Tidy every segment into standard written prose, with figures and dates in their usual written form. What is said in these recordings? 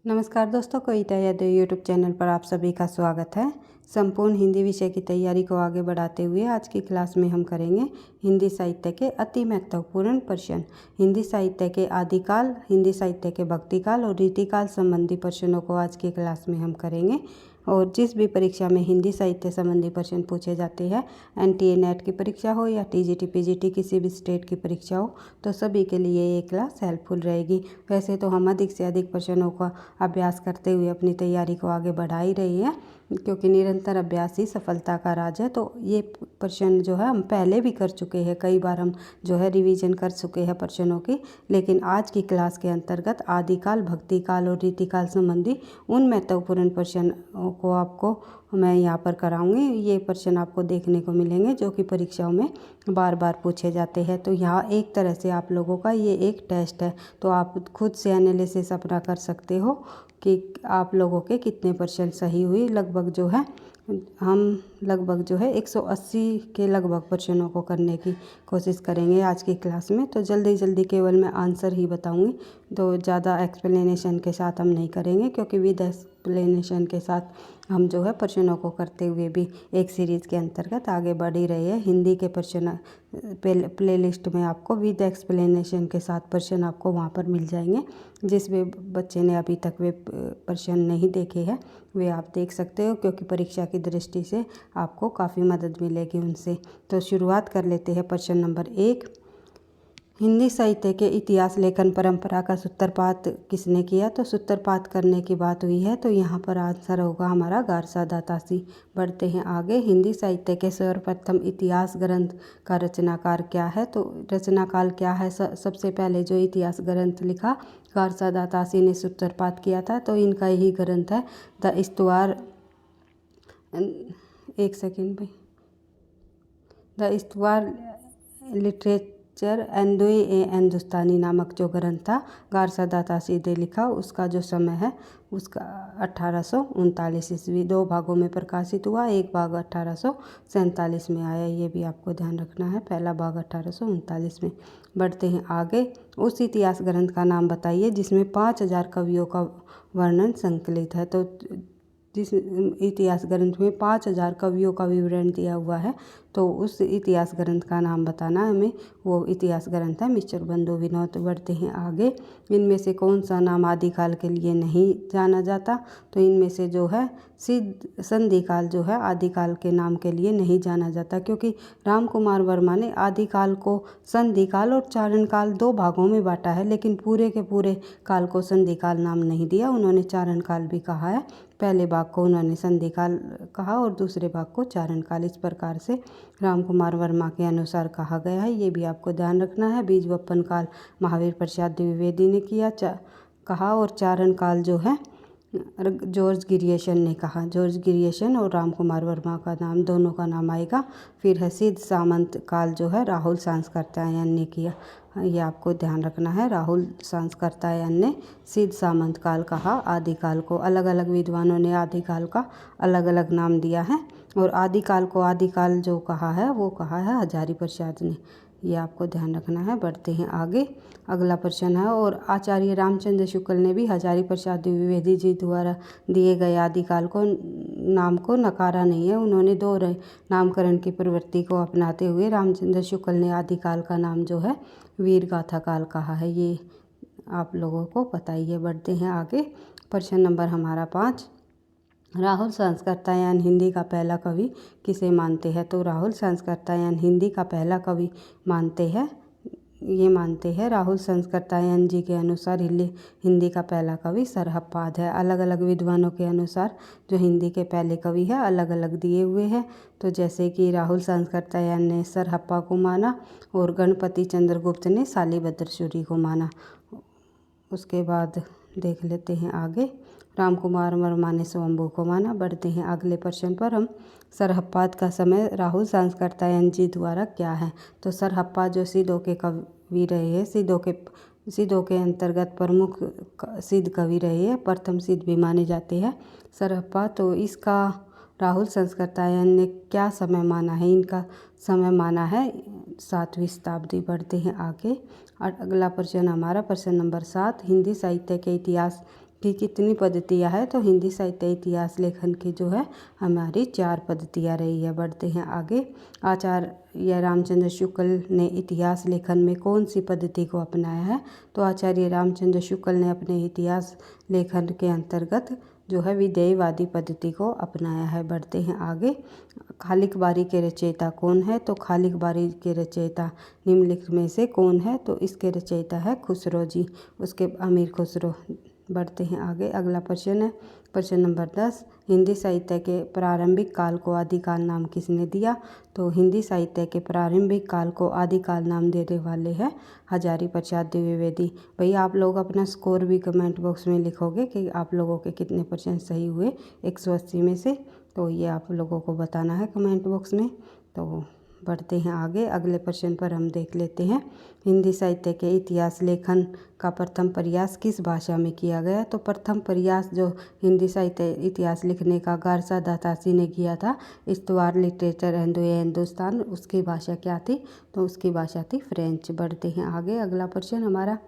नमस्कार दोस्तों, कविता Yadav YouTube channel पर आप सभी का स्वागत है। संपूर्ण हिंदी विषय की तैयारी को आगे बढ़ाते हुए आज की क्लास में हम करेंगे हिंदी साहित्य के अति महत्वपूर्ण प्रश्न। हिंदी साहित्य के आदिकाल, हिंदी साहित्य के भक्तिकाल और रीतिकाल संबंधी प्रश्नों को आज की क्लास में हम करेंगे। और जिस भी परीक्षा में हिंदी साहित्य संबंधी प्रश्न पूछे जाते हैं, NTA नेट की परीक्षा हो या TGT PGT किसी भी स्टेट की परीक्षा हो, तो सभी के लिए ये क्लास हेल्पफुल रहेगी। वैसे तो हम अधिक से अधिक प्रश्नों का अभ्यास करते हुए अपनी तैयारी को आगे बढ़ा ही रही हैं, क्योंकि निरंतर अभ्यास ही सफलता का राज है। तो ये प्रश्न जो है हम पहले भी कर चुके हैं, कई बार हम जो है रिवीजन कर चुके हैं प्रश्नों की। लेकिन आज की क्लास के अंतर्गत आदिकाल, भक्तिकाल और रीतिकाल संबंधी उन महत्वपूर्ण प्रश्नों को आपको मैं यहाँ पर कराऊंगी। ये प्रश्न आपको देखने को मिलेंगे जो कि परीक्षाओं में बार बार पूछे जाते हैं। तो यहाँ एक तरह से आप लोगों का ये एक टेस्ट है, तो आप खुद से एनालिसिस अपना कर सकते हो कि आप लोगों के कितने % सही हुई। लगभग जो है हम 180 के लगभग प्रश्नों को करने की कोशिश करेंगे आज की क्लास में। तो जल्दी जल्दी केवल मैं आंसर ही बताऊंगी, तो ज़्यादा एक्सप्लेनेशन के साथ हम नहीं करेंगे, क्योंकि विद एक्सप्लेनेशन के साथ हम जो है प्रश्नों को करते हुए भी एक सीरीज़ के अंतर्गत आगे बढ़ ही रहे हैं। हिंदी के प्रश्न प्लेलिस्ट में आपको विद एक्सप्लेनेशन के साथ प्रश्न आपको वहाँ पर मिल जाएंगे। जिस भी बच्चे ने अभी तक वे प्रश्न नहीं देखे हैं वे आप देख सकते हो, क्योंकि परीक्षा की दृष्टि से आपको काफ़ी मदद मिलेगी उनसे। तो शुरुआत कर लेते हैं। प्रश्न नंबर 1, हिंदी साहित्य के इतिहास लेखन परंपरा का सूत्रपात किसने किया? तो सूत्रपात करने की बात हुई है, तो यहाँ पर आंसर होगा हमारा गारसा दातासी। बढ़ते हैं आगे। हिंदी साहित्य के सर्वप्रथम इतिहास ग्रंथ का रचनाकार क्या है? तो रचनाकाल क्या है? सबसे पहले जो इतिहास ग्रंथ लिखा गारसा दातासी ने सूत्रपात किया था, तो इनका यही ग्रंथ है द इस्तवार। एक सेकेंड भाई। द इस्तवार लिटरेचर एंदुई ए हिंदुस्तानी नामक जो ग्रंथ था गारसा दातासी ने लिखा, उसका जो समय है उसका 1839 ईस्वी 2 भागों में प्रकाशित हुआ। एक भाग 1847 में आया, ये भी आपको ध्यान रखना है। पहला भाग 1839 में। बढ़ते हैं आगे। उस इतिहास ग्रंथ का नाम बताइए जिसमें 5000 कवियों का वर्णन संकलित है। तो जिस इतिहास ग्रंथ में 5000 कवियों का विवरण दिया हुआ है, तो उस इतिहास ग्रंथ का नाम बताना हमें। वो इतिहास ग्रंथ है मिस्टर बंधु विनोद। बढ़ते हैं आगे। इनमें से कौन सा नाम आदिकाल के लिए नहीं जाना जाता? तो इनमें से जो है संधिकाल जो है आदिकाल के नाम के लिए नहीं जाना जाता, क्योंकि राम कुमार वर्मा ने आदिकाल को संधिकाल और चारणकाल 2 भागों में बांटा है, लेकिन पूरे के पूरे काल को संधिकाल नाम नहीं दिया। उन्होंने चारणकाल भी कहा है। पहले भाग को उन्होंने संधिकाल कहा और दूसरे भाग को चारणकाल। इस प्रकार से राम कुमार वर्मा के अनुसार कहा गया है, ये भी आपको ध्यान रखना है। बीज वपन काल महावीर प्रसाद द्विवेदी ने कहा और चारण काल जो है जॉर्ज गिरियसन ने कहा। जॉर्ज गिरियसन और राम कुमार वर्मा का नाम, दोनों का नाम आएगा। फिर है सिद्ध सामंत काल जो है राहुल सांस्कृत्यायन ने किया, ये आपको ध्यान रखना है। राहुल सांस्कृत्यायन ने सिद्ध सामंत काल कहा। आदिकाल को अलग अलग विद्वानों ने आदिकाल का अलग अलग नाम दिया है, और आदिकाल को आदिकाल जो कहा है वो कहा है हजारी प्रसाद ने, ये आपको ध्यान रखना है। बढ़ते हैं आगे। अगला प्रश्न है, और आचार्य रामचंद्र शुक्ल ने भी हजारी प्रसाद द्विवेदी जी द्वारा दिए गए आदिकाल को नाम को नकारा नहीं है। उन्होंने 2 नामकरण की प्रवृत्ति को अपनाते हुए रामचंद्र शुक्ल ने आदिकाल का नाम जो है वीर गाथा काल कहा है, ये आप लोगों को पता ही है। बढ़ते हैं आगे। प्रश्न नंबर हमारा 5, राहुल सांस्कृत्यायन हिंदी का पहला कवि किसे मानते हैं? तो राहुल सांस्कृत्यायन हिंदी का पहला कवि मानते हैं राहुल सांस्कृत्यायन जी के अनुसार हिंदी का पहला कवि सरहप्पाद है। अलग अलग विद्वानों के अनुसार जो हिंदी के पहले कवि है अलग अलग दिए हुए हैं। तो जैसे कि राहुल सांस्कृत्यायन ने सरहप्पा को माना और गणपति चंद्रगुप्त ने शालिभद्र सूरी को माना। उसके बाद देख लेते हैं आगे। राम कुमार वर्मा ने स्वयंभू को माना। बढ़ते हैं अगले प्रश्न पर हम। सरहप्पाद का समय राहुल सांस्कृत्यायन जी द्वारा क्या है? तो सरहप्पा जो सिद्धों के कवि रहे हैं, सिद्धों के अंतर्गत प्रमुख सिद्ध कवि रहे हैं, प्रथम सिद्ध भी माने जाते हैं सरहप्पा। तो इसका राहुल सांस्कृत्यायन ने क्या समय माना है? इनका समय माना है 7वीं शताब्दी। बढ़ते हैं आगे। और अगला प्रश्न हमारा प्रश्न नंबर 7, हिंदी साहित्य के इतिहास की कितनी पद्धतियाँ है, तो हिंदी साहित्य इतिहास लेखन की जो है हमारी 4 पद्धतियाँ रही है। बढ़ते हैं आगे। आचार्य रामचंद्र शुक्ल ने इतिहास लेखन में कौन सी पद्धति को अपनाया है, तो आचार्य रामचंद्र शुक्ल ने अपने इतिहास लेखन के अंतर्गत जो है विधेयवादी पद्धति को अपनाया है। बढ़ते हैं आगे। खालिक बारी के रचयिता कौन है, तो खालिक बारी के रचयिता निम्नलिखित में से कौन है, तो इसके रचयिता है खुसरो जी, उसके अमीर खुसरो। बढ़ते हैं आगे। अगला प्रश्न है प्रश्न नंबर 10। हिंदी साहित्य के प्रारंभिक काल को आदिकाल नाम किसने दिया, तो हिंदी साहित्य के प्रारंभिक काल को आदिकाल नाम देने वाले हैं हजारी प्रसाद द्विवेदी। भैया आप लोग अपना स्कोर भी कमेंट बॉक्स में लिखोगे कि आप लोगों के कितने % सही हुए 180 में से, तो ये आप लोगों को बताना है कमेंट बॉक्स में। तो बढ़ते हैं आगे। अगले प्रश्न पर हम देख लेते हैं। हिंदी साहित्य के इतिहास लेखन का प्रथम प्रयास किस भाषा में किया गया, तो प्रथम प्रयास जो हिंदी साहित्य इतिहास लिखने का गारसा दातासी ने किया था, इस्तवार लिटरेचर एंड हिंदुस्तान, उसकी भाषा क्या थी, तो उसकी भाषा थी फ्रेंच। बढ़ते हैं आगे। अगला प्रश्न हमारा,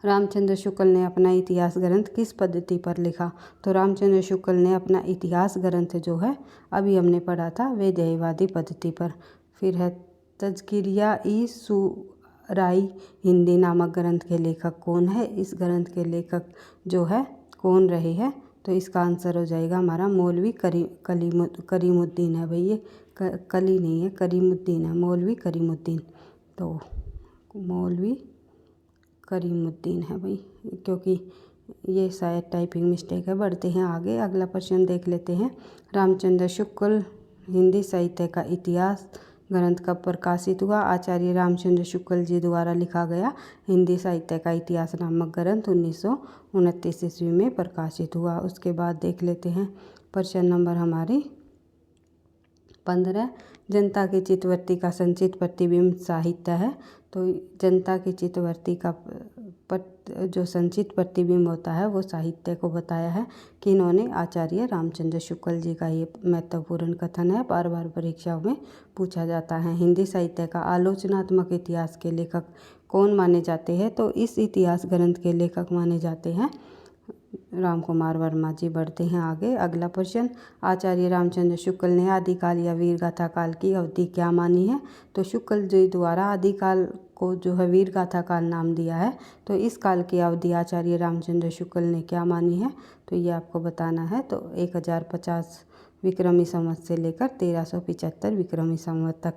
रामचंद्र शुक्ल ने अपना इतिहास ग्रंथ किस पद्धति पर लिखा, तो रामचंद्र शुक्ल ने अपना इतिहास ग्रंथ जो है अभी हमने पढ़ा था विधेयवादी पद्धति पर। फिर है तज़किरिया ई सुराई हिंदी नामक ग्रंथ के लेखक कौन है, इस ग्रंथ के लेखक जो है कौन रहे हैं, तो इसका आंसर हो जाएगा हमारा मौलवी करीमुद्दीन है। भाई ये कली नहीं है, करीमुद्दीन है, मौलवी करीमुद्दीन, तो मौलवी करीमुद्दीन है भाई, क्योंकि ये शायद टाइपिंग मिस्टेक है। बढ़ते हैं आगे। अगला प्रश्न देख लेते हैं। रामचंद्र शुक्ल हिंदी साहित्य का इतिहास ग्रंथ कब प्रकाशित हुआ, आचार्य रामचंद्र शुक्ल जी द्वारा लिखा गया हिंदी साहित्य का इतिहास नामक ग्रंथ 1929 ईस्वी में प्रकाशित हुआ। उसके बाद देख लेते हैं प्रश्न नंबर हमारी 15। जनता की चित्तवृत्ति का संचित प्रतिबिंब साहित्य है, तो जनता की चित्तवृत्ति का जो संचित प्रतिबिंब होता है वो साहित्य को बताया है कि इन्होंने आचार्य रामचंद्र शुक्ल जी का ये महत्वपूर्ण कथन है, बार बार परीक्षाओं में पूछा जाता है। हिंदी साहित्य का आलोचनात्मक इतिहास के लेखक कौन माने जाते हैं, तो इस इतिहास ग्रंथ के लेखक माने जाते हैं राम कुमार वर्मा जी। बढ़ते हैं आगे। अगला प्रश्न, आचार्य रामचंद्र शुक्ल ने आदिकाल या वीरगाथा काल की अवधि क्या मानी है, तो शुक्ल जी द्वारा आदिकाल को जो है वीरगाथा काल नाम दिया है, तो इस काल की अवधि आचार्य रामचंद्र शुक्ल ने क्या मानी है, तो ये आपको बताना है। तो 1050 विक्रमी संवत से लेकर 1375 विक्रमी संवत तक।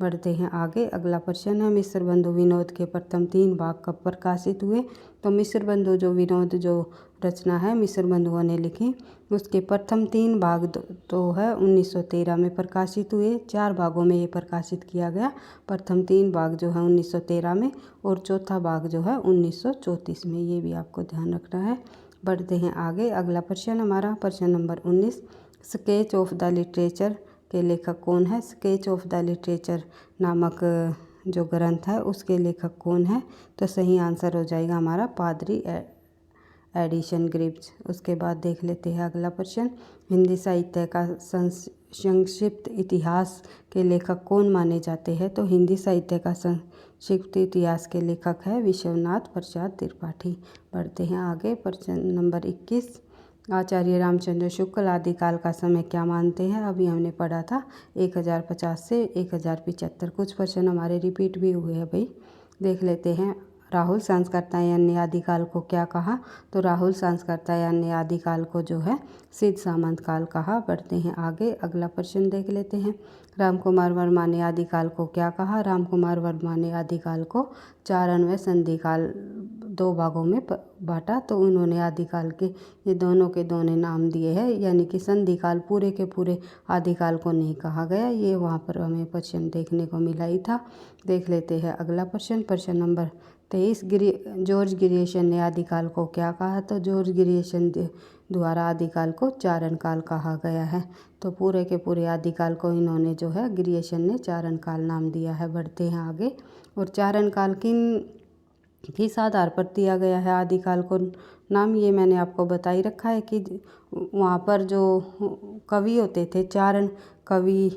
बढ़ते हैं आगे। अगला प्रश्न है, मिश्र बंधु विनोद के प्रथम 3 भाग कब प्रकाशित हुए, तो मिश्र बंधु जो विनोद जो रचना है मिश्र बंधुओं ने लिखी, उसके प्रथम 3 भाग तो है 1913 में प्रकाशित हुए। 4 भागों में ये प्रकाशित किया गया। प्रथम 3 भाग जो है 1913 में और चौथा भाग जो है 1934 में, ये भी आपको ध्यान रखना है। बढ़ते हैं आगे। अगला प्रश्न हमारा प्रश्न number 19। Sketch of the literature के लेखक कौन है, स्केच ऑफ द लिटरेचर नामक जो ग्रंथ है उसके लेखक कौन है, तो सही आंसर हो जाएगा हमारा पादरी एडिशन ग्रिप्स। उसके बाद देख लेते हैं अगला प्रश्न, हिंदी साहित्य का संक्षिप्त इतिहास के लेखक कौन माने जाते हैं, तो हिंदी साहित्य का संक्षिप्त इतिहास के लेखक है विश्वनाथ प्रसाद त्रिपाठी। बढ़ते हैं आगे। प्रश्न नंबर 21। आचार्य रामचंद्र शुक्ल आदिकाल का समय क्या मानते हैं, अभी हमने पढ़ा था 1050 से 1075। कुछ प्रश्न हमारे रिपीट भी हुए हैं भाई, देख लेते हैं। राहुल सांस्कृतायन ने आदिकाल को क्या कहा, तो राहुल सांस्कृतायन ने आदिकाल को जो है सिद्ध सामंत काल कहा। बढ़ते हैं आगे। अगला प्रश्न देख लेते हैं। राम कुमार वर्मा ने आदिकाल को क्या कहा, राम कुमार वर्मा ने आदिकाल को 4 अन्वय संधिकाल 2 भागों में बांटा, तो उन्होंने आदिकाल के ये दोनों के दोनों नाम दिए हैं, यानी कि संधिकाल पूरे के पूरे आदिकाल को नहीं कहा गया। ये वहाँ पर हमें प्रश्न देखने को मिला ही था। देख लेते हैं अगला प्रश्न। प्रश्न नंबर 23। जॉर्ज ग्रियर्सन ने आदिकाल को क्या कहा, तो जॉर्ज ग्रियर्सन द्वारा आदिकाल को चारण काल कहा गया है, तो पूरे के पूरे आदिकाल को इन्होंने जो है ग्रियर्सन ने चारण काल नाम दिया है। बढ़ते हैं आगे। और चारण काल किस आधार पर दिया गया है आदिकाल को नाम, ये मैंने आपको बता ही रखा है कि वहाँ पर जो कवि होते थे, चारण कवि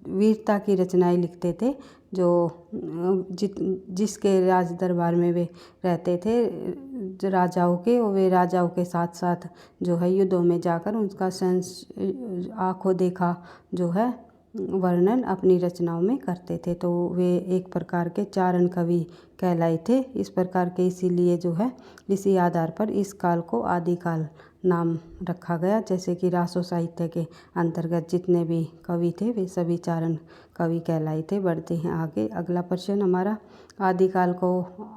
वीरता की रचनाएं लिखते थे, जो जिसके राज दरबार में वे रहते थे, राजाओं के, और वे राजाओं के साथ साथ जो है युद्धों में जाकर उनका आँखों देखा जो है वर्णन अपनी रचनाओं में करते थे। तो वे एक प्रकार के चारण कवि कहलाए थे। इस प्रकार के इसीलिए जो है इसी आधार पर इस काल को आदिकाल नाम रखा गया। जैसे कि रासो साहित्य के अंतर्गत जितने भी कवि थे वे सभी चारण कवि कहलाए थे। बढ़ते हैं आगे। अगला प्रश्न हमारा, आदिकाल को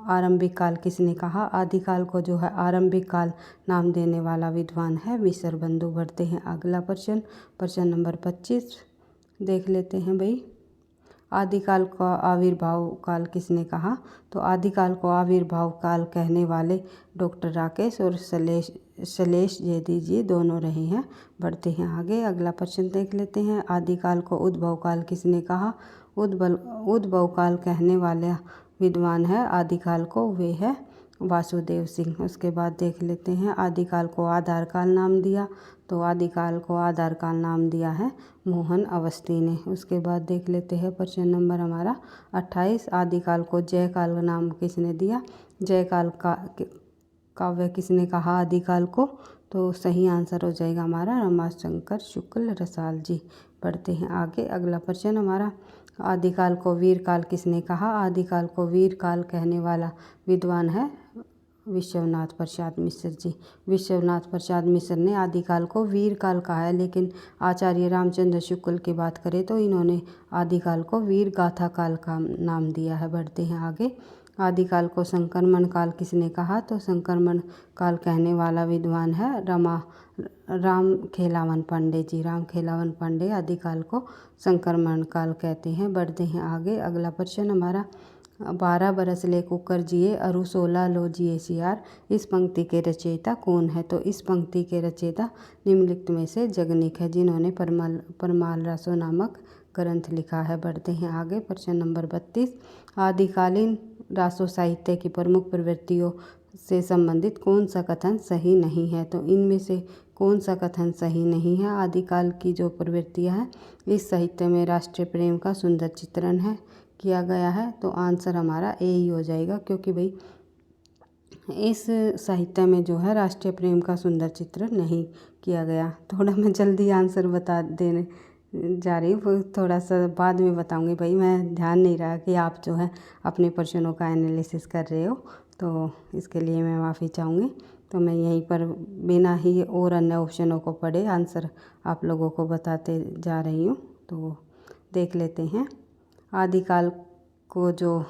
आरंभिक काल किसने कहा? आदिकाल को जो है आरंभिक काल नाम देने वाला विद्वान है विसरबंधु। बढ़ते हैं अगला प्रश्न, प्रश्न नंबर 25 देख लेते हैं भाई। आदिकाल का आविर्भाव काल किसने कहा? तो आदिकाल को आविर्भाव काल कहने वाले डॉक्टर राकेश और शैलेश जैदी जी दोनों रहे हैं। बढ़ते हैं आगे। अगला प्रश्न देख लेते हैं। आदिकाल को उद्भव काल किसने कहा? उद्भव काल कहने वाला विद्वान है आदिकाल को, वे है वासुदेव सिंह। उसके बाद देख लेते हैं, आदिकाल को आधार काल नाम दिया। तो आदिकाल को आधार काल नाम दिया है मोहन अवस्थी ने। उसके बाद देख लेते हैं प्रश्न नंबर हमारा 28, आदिकाल को जय काल नाम किसने दिया? जय काल का काव्य किसने कहा आदिकाल को? तो सही आंसर हो जाएगा हमारा रमाशंकर शुक्ल रसाल जी। पढ़ते हैं आगे। अगला प्रश्न हमारा, आदिकाल को वीर काल किसने कहा? आदिकाल को वीर काल कहने वाला विद्वान है विश्वनाथ प्रसाद मिश्र जी। विश्वनाथ प्रसाद मिश्र ने आदिकाल को वीर काल कहा है, लेकिन आचार्य रामचंद्र शुक्ल की बात करें तो इन्होंने आदिकाल को वीर गाथा काल का नाम दिया है। बढ़ते हैं आगे। आदिकाल को संक्रमण काल किसने कहा? तो संक्रमण काल कहने वाला विद्वान है राम खेलावन पांडे जी। राम खेलावन पांडे आदिकाल को संक्रमण काल कहते हैं। बढ़ते हैं आगे। अगला प्रश्न हमारा, 12 बरस ले कुकर जिए अरु 16 लो जिए सियार, इस पंक्ति के रचयिता कौन है? तो इस पंक्ति के रचयिता निम्नलिखित में से जगनिक है, जिन्होंने परमाल रासो नामक ग्रंथ लिखा है। बढ़ते हैं आगे। प्रश्न नंबर 32, आदिकालीन रासो साहित्य की प्रमुख प्रवृत्तियों से संबंधित कौन सा कथन सही नहीं है? तो इनमें से कौन सा कथन सही नहीं है? आदिकाल की जो प्रवृत्तियाँ हैं, इस साहित्य में राष्ट्रीय प्रेम का सुंदर चित्रण है किया गया है। तो आंसर हमारा ए ही हो जाएगा, क्योंकि भाई इस साहित्य में जो है राष्ट्रीय प्रेम का सुंदर चित्रण नहीं किया गया। थोड़ा मैं जल्दी आंसर बता देने जा रही हूँ, थोड़ा सा बाद में बताऊंगी भाई, मैं ध्यान नहीं रहा कि आप जो है अपने प्रश्नों का एनालिसिस कर रहे हो, तो इसके लिए मैं माफ़ी चाहूँगी। तो मैं यहीं पर बिना ही और अन्य ऑप्शनों को पढ़े आंसर आप लोगों को बताते जा रही हूँ। तो देख लेते हैं आदिकाल को जो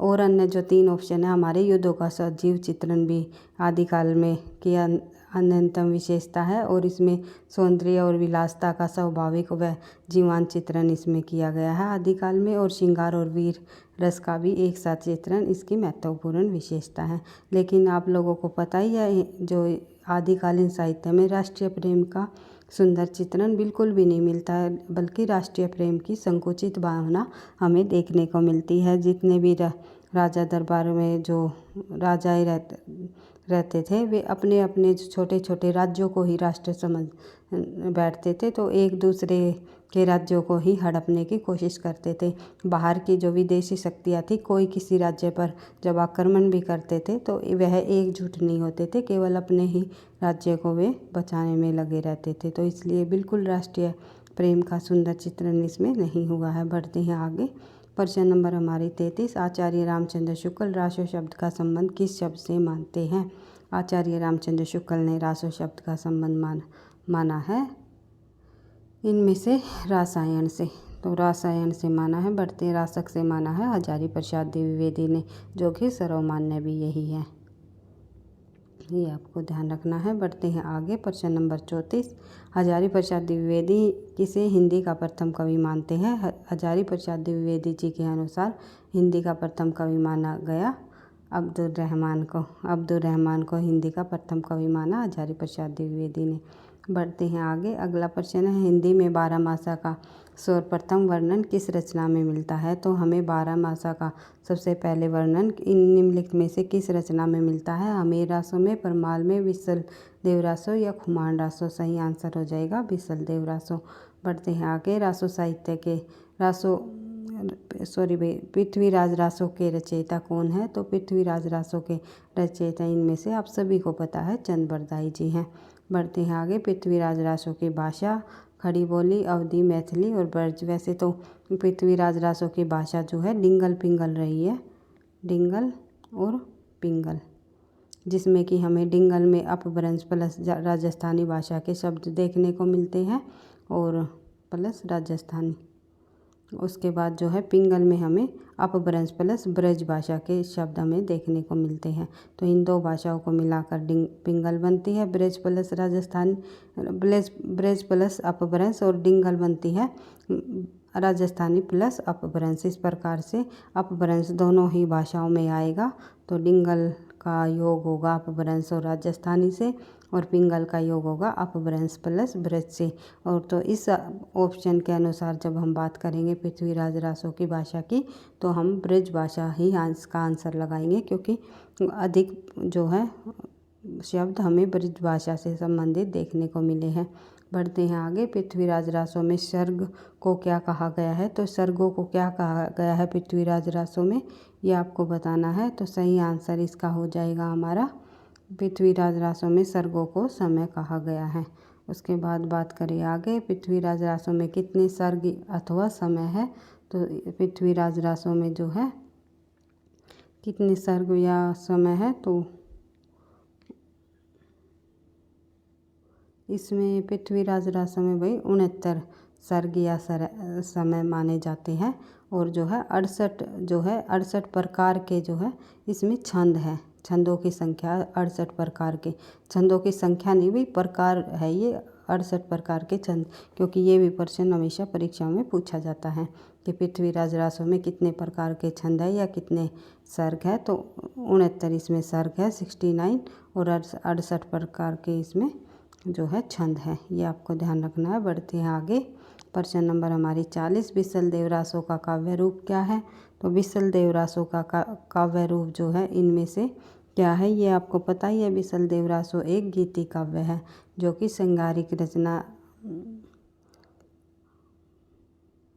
और अन्य जो 3 ऑप्शन है हमारे, युद्धों का सजीव चित्रण भी आदिकाल में किया अन्यतम विशेषता है, और इसमें सौंदर्य और विलासता का स्वाभाविक व जीवांत चित्रण इसमें किया गया है आदिकाल में, और श्रृंगार और वीर रस का भी एक साथ चित्रण इसकी महत्वपूर्ण विशेषता है। लेकिन आप लोगों को पता ही है जो आदिकालीन साहित्य में राष्ट्रीय प्रेम का सुंदर चित्रण बिल्कुल भी नहीं मिलता है, बल्कि राष्ट्रीय प्रेम की संकुचित भावना हमें देखने को मिलती है। जितने भी राजा दरबार में जो राजाएं रहते थे, वे अपने अपने छोटे छोटे राज्यों को ही राष्ट्र समझ बैठते थे, तो एक दूसरे के राज्यों को ही हड़पने की कोशिश करते थे। बाहर की जो विदेशी शक्तियाँ थी, कोई किसी राज्य पर जब आक्रमण भी करते थे तो वह एकजुट नहीं होते थे, केवल अपने ही राज्य को वे बचाने में लगे रहते थे। तो इसलिए बिल्कुल राष्ट्रीय प्रेम का सुंदर चित्रण इसमें नहीं हुआ है। बढ़ते हैं आगे। प्रश्न नंबर हमारी 33, आचार्य रामचंद्र शुक्ल रासो शब्द का संबंध किस शब्द से मानते हैं? आचार्य रामचंद्र शुक्ल ने रासो शब्द का संबंध माना है इनमें से रासायन से। तो रासायन से माना है। बढ़ते रासक से माना है हजारी प्रसाद द्विवेदी ने, जो कि सर्वमान्य भी यही है, ये आपको ध्यान रखना है। बढ़ते हैं आगे। प्रश्न नंबर 34, हजारी प्रसाद द्विवेदी किसे हिंदी का प्रथम कवि मानते हैं? हजारी प्रसाद द्विवेदी जी के अनुसार हिंदी का प्रथम कवि माना गया अब्दुल रहमान को हिंदी का प्रथम कवि माना हजारी प्रसाद द्विवेदी ने। बढ़ते हैं आगे। अगला प्रश्न है, हिंदी में 12 मासा का सर्वप्रथम वर्णन किस रचना में मिलता है? तो हमें 12 मासा का सबसे पहले वर्णन इन निम्नलिखित में से किस रचना में मिलता है? हमें रासो में, परमाल में, विसल देव रासो या खुमान रासो। सही आंसर हो जाएगा विसल देव रासो। बढ़ते हैं आगे। रासो साहित्य के रासो सॉरी भाई, पृथ्वीराज रासो के रचयिता कौन है? तो पृथ्वीराज रासो के रचयिता इनमें से आप सभी को पता है चंद बरदाई जी हैं। बढ़ते हैं आगे। पृथ्वीराज रासो की भाषा खड़ी बोली, अवधी, मैथिली और ब्रज। वैसे तो पृथ्वीराज रासो की भाषा जो है डिंगल पिंगल रही है, डिंगल और पिंगल, जिसमें कि हमें डिंगल में अपभ्रंश प्लस राजस्थानी भाषा के शब्द देखने को मिलते हैं और प्लस राजस्थानी। उसके बाद जो है पिंगल में हमें अपभ्रंश प्लस ब्रज भाषा के शब्द हमें देखने को मिलते हैं। तो इन दो भाषाओं को मिलाकर पिंगल बनती है। ब्रज प्लस राजस्थानी, ब्रज प्लस अपभ्रंश, और डिंगल बनती है राजस्थानी प्लस अपभ्रंश। इस प्रकार से अपभ्रंश दोनों ही भाषाओं में आएगा। तो डिंगल का योग होगा अपभ्रंश और राजस्थानी से, और पिंगल का योग होगा अपभ्रंश प्लस ब्रज से। और तो इस ऑप्शन के अनुसार जब हम बात करेंगे पृथ्वीराज रासो की भाषा की, तो हम ब्रज भाषा ही इसका आंसर लगाएंगे, क्योंकि अधिक जो है शब्द हमें ब्रज भाषा से संबंधित देखने को मिले हैं। बढ़ते हैं आगे। पृथ्वीराज रासो में सर्ग को क्या कहा गया है? तो सर्गों को क्या कहा गया है पृथ्वीराज रासो में, ये आपको बताना है। तो सही आंसर इसका हो जाएगा हमारा, पृथ्वीराज रासो में सर्गों को समय कहा गया है। उसके बाद बात करें आगे। पृथ्वीराज रासो में कितने सर्ग अथवा समय है? तो पृथ्वीराज रासो में जो है कितने सर्ग या समय है? तो इसमें पृथ्वीराज रासो में भाई 69 सर्ग या समय माने जाते हैं। और जो है 68 प्रकार के जो है इसमें छंद हैं। छंदों की संख्या 68 प्रकार के, छंदों की संख्या नहीं भाई, प्रकार है ये 68 प्रकार के छंद, क्योंकि ये भी प्रश्न हमेशा परीक्षा में पूछा जाता है कि पृथ्वीराज रासो में कितने प्रकार के छंद है या कितने सर्ग है। तो 69 इसमें सर्ग है, 69, और 68 प्रकार के इसमें जो है छंद है, ये आपको ध्यान रखना है। बढ़ते हैं आगे। प्रश्न नंबर हमारी 40। बिसल देव रासो का काव्य रूप क्या है? तो बिसल देव रासो का काव्य रूप जो है इनमें से क्या है? ये आपको पता ही है। बिसल देव रासो एक गीति काव्य है जो कि श्रृंगारिक रचना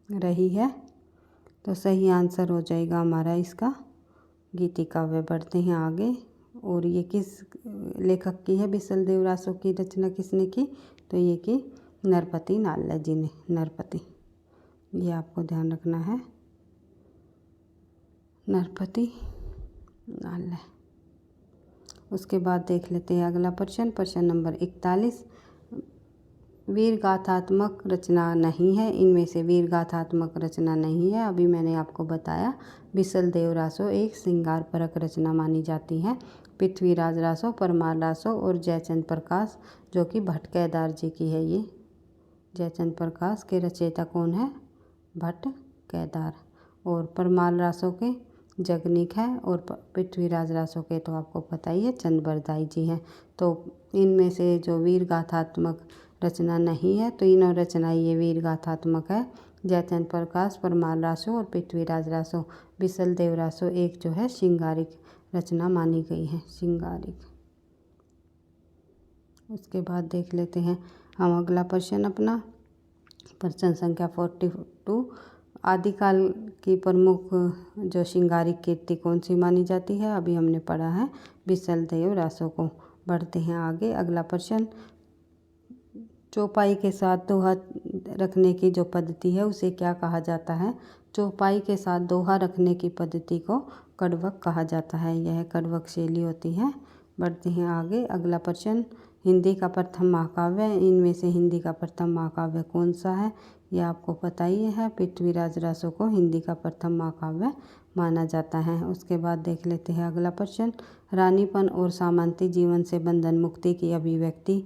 रही है। तो सही आंसर हो जाएगा हमारा इसका गीति काव्य। बढ़ते हैं आगे। और ये किस लेखक की है? बिसल देव रासो की रचना किसने की? तो ये की नरपति नाल्ले जी ने। नरपति, ये आपको ध्यान रखना है, नरपति नाल्ले। उसके बाद देख लेते हैं अगला प्रश्न। प्रश्न नंबर 41। वीर गाथात्मक रचना नहीं है। इनमें से वीर गाथात्मक रचना नहीं है। अभी मैंने आपको बताया बिसल देव रासो एक श्रृंगार परक रचना मानी जाती है। पृथ्वीराज रासो, परमार रासो और जयचंद प्रकाश, जो कि भट्ट केदार जी की है। ये जयचंद प्रकाश के रचयिता कौन है? भट्ट केदार। और परमार रासो के जगनीक है, और पृथ्वीराज रासो के तो आपको पता ही है चंद बरदाई जी हैं। तो इनमें से जो वीर गाथात्मक रचना नहीं है, तो इन्हों रचना ये वीर गाथात्मक है। जयचंद प्रकाश, परमार रासो और पृथ्वीराज रासो। बिसल देव रासो एक जो है श्रृंगारिक रचना मानी गई है, श्रृंगारिक। उसके बाद देख लेते हैं हम अगला प्रश्न अपना। प्रश्न संख्या 42। आदिकाल की प्रमुख जो श्रृंगारिक कीर्ति कौन सी मानी जाती है? अभी हमने पढ़ा है बिसल देव रासो को। बढ़ते हैं आगे। अगला प्रश्न। चौपाई के साथ दोहा रखने की जो पद्धति है उसे क्या कहा जाता है? चौपाई के साथ दोहा रखने की पद्धति को कड़वक कहा जाता है। यह कड़वक शैली होती है। बढ़ते हैं आगे। अगला प्रश्न। हिंदी का प्रथम महाकाव्य, इनमें से हिंदी का प्रथम महाकाव्य कौन सा है? यह आपको पता ही है। पृथ्वीराज रासो को हिंदी का प्रथम महाकाव्य माना जाता है। उसके बाद देख लेते हैं अगला प्रश्न। रानीपन और सामंती जीवन से बंधन मुक्ति की अभिव्यक्ति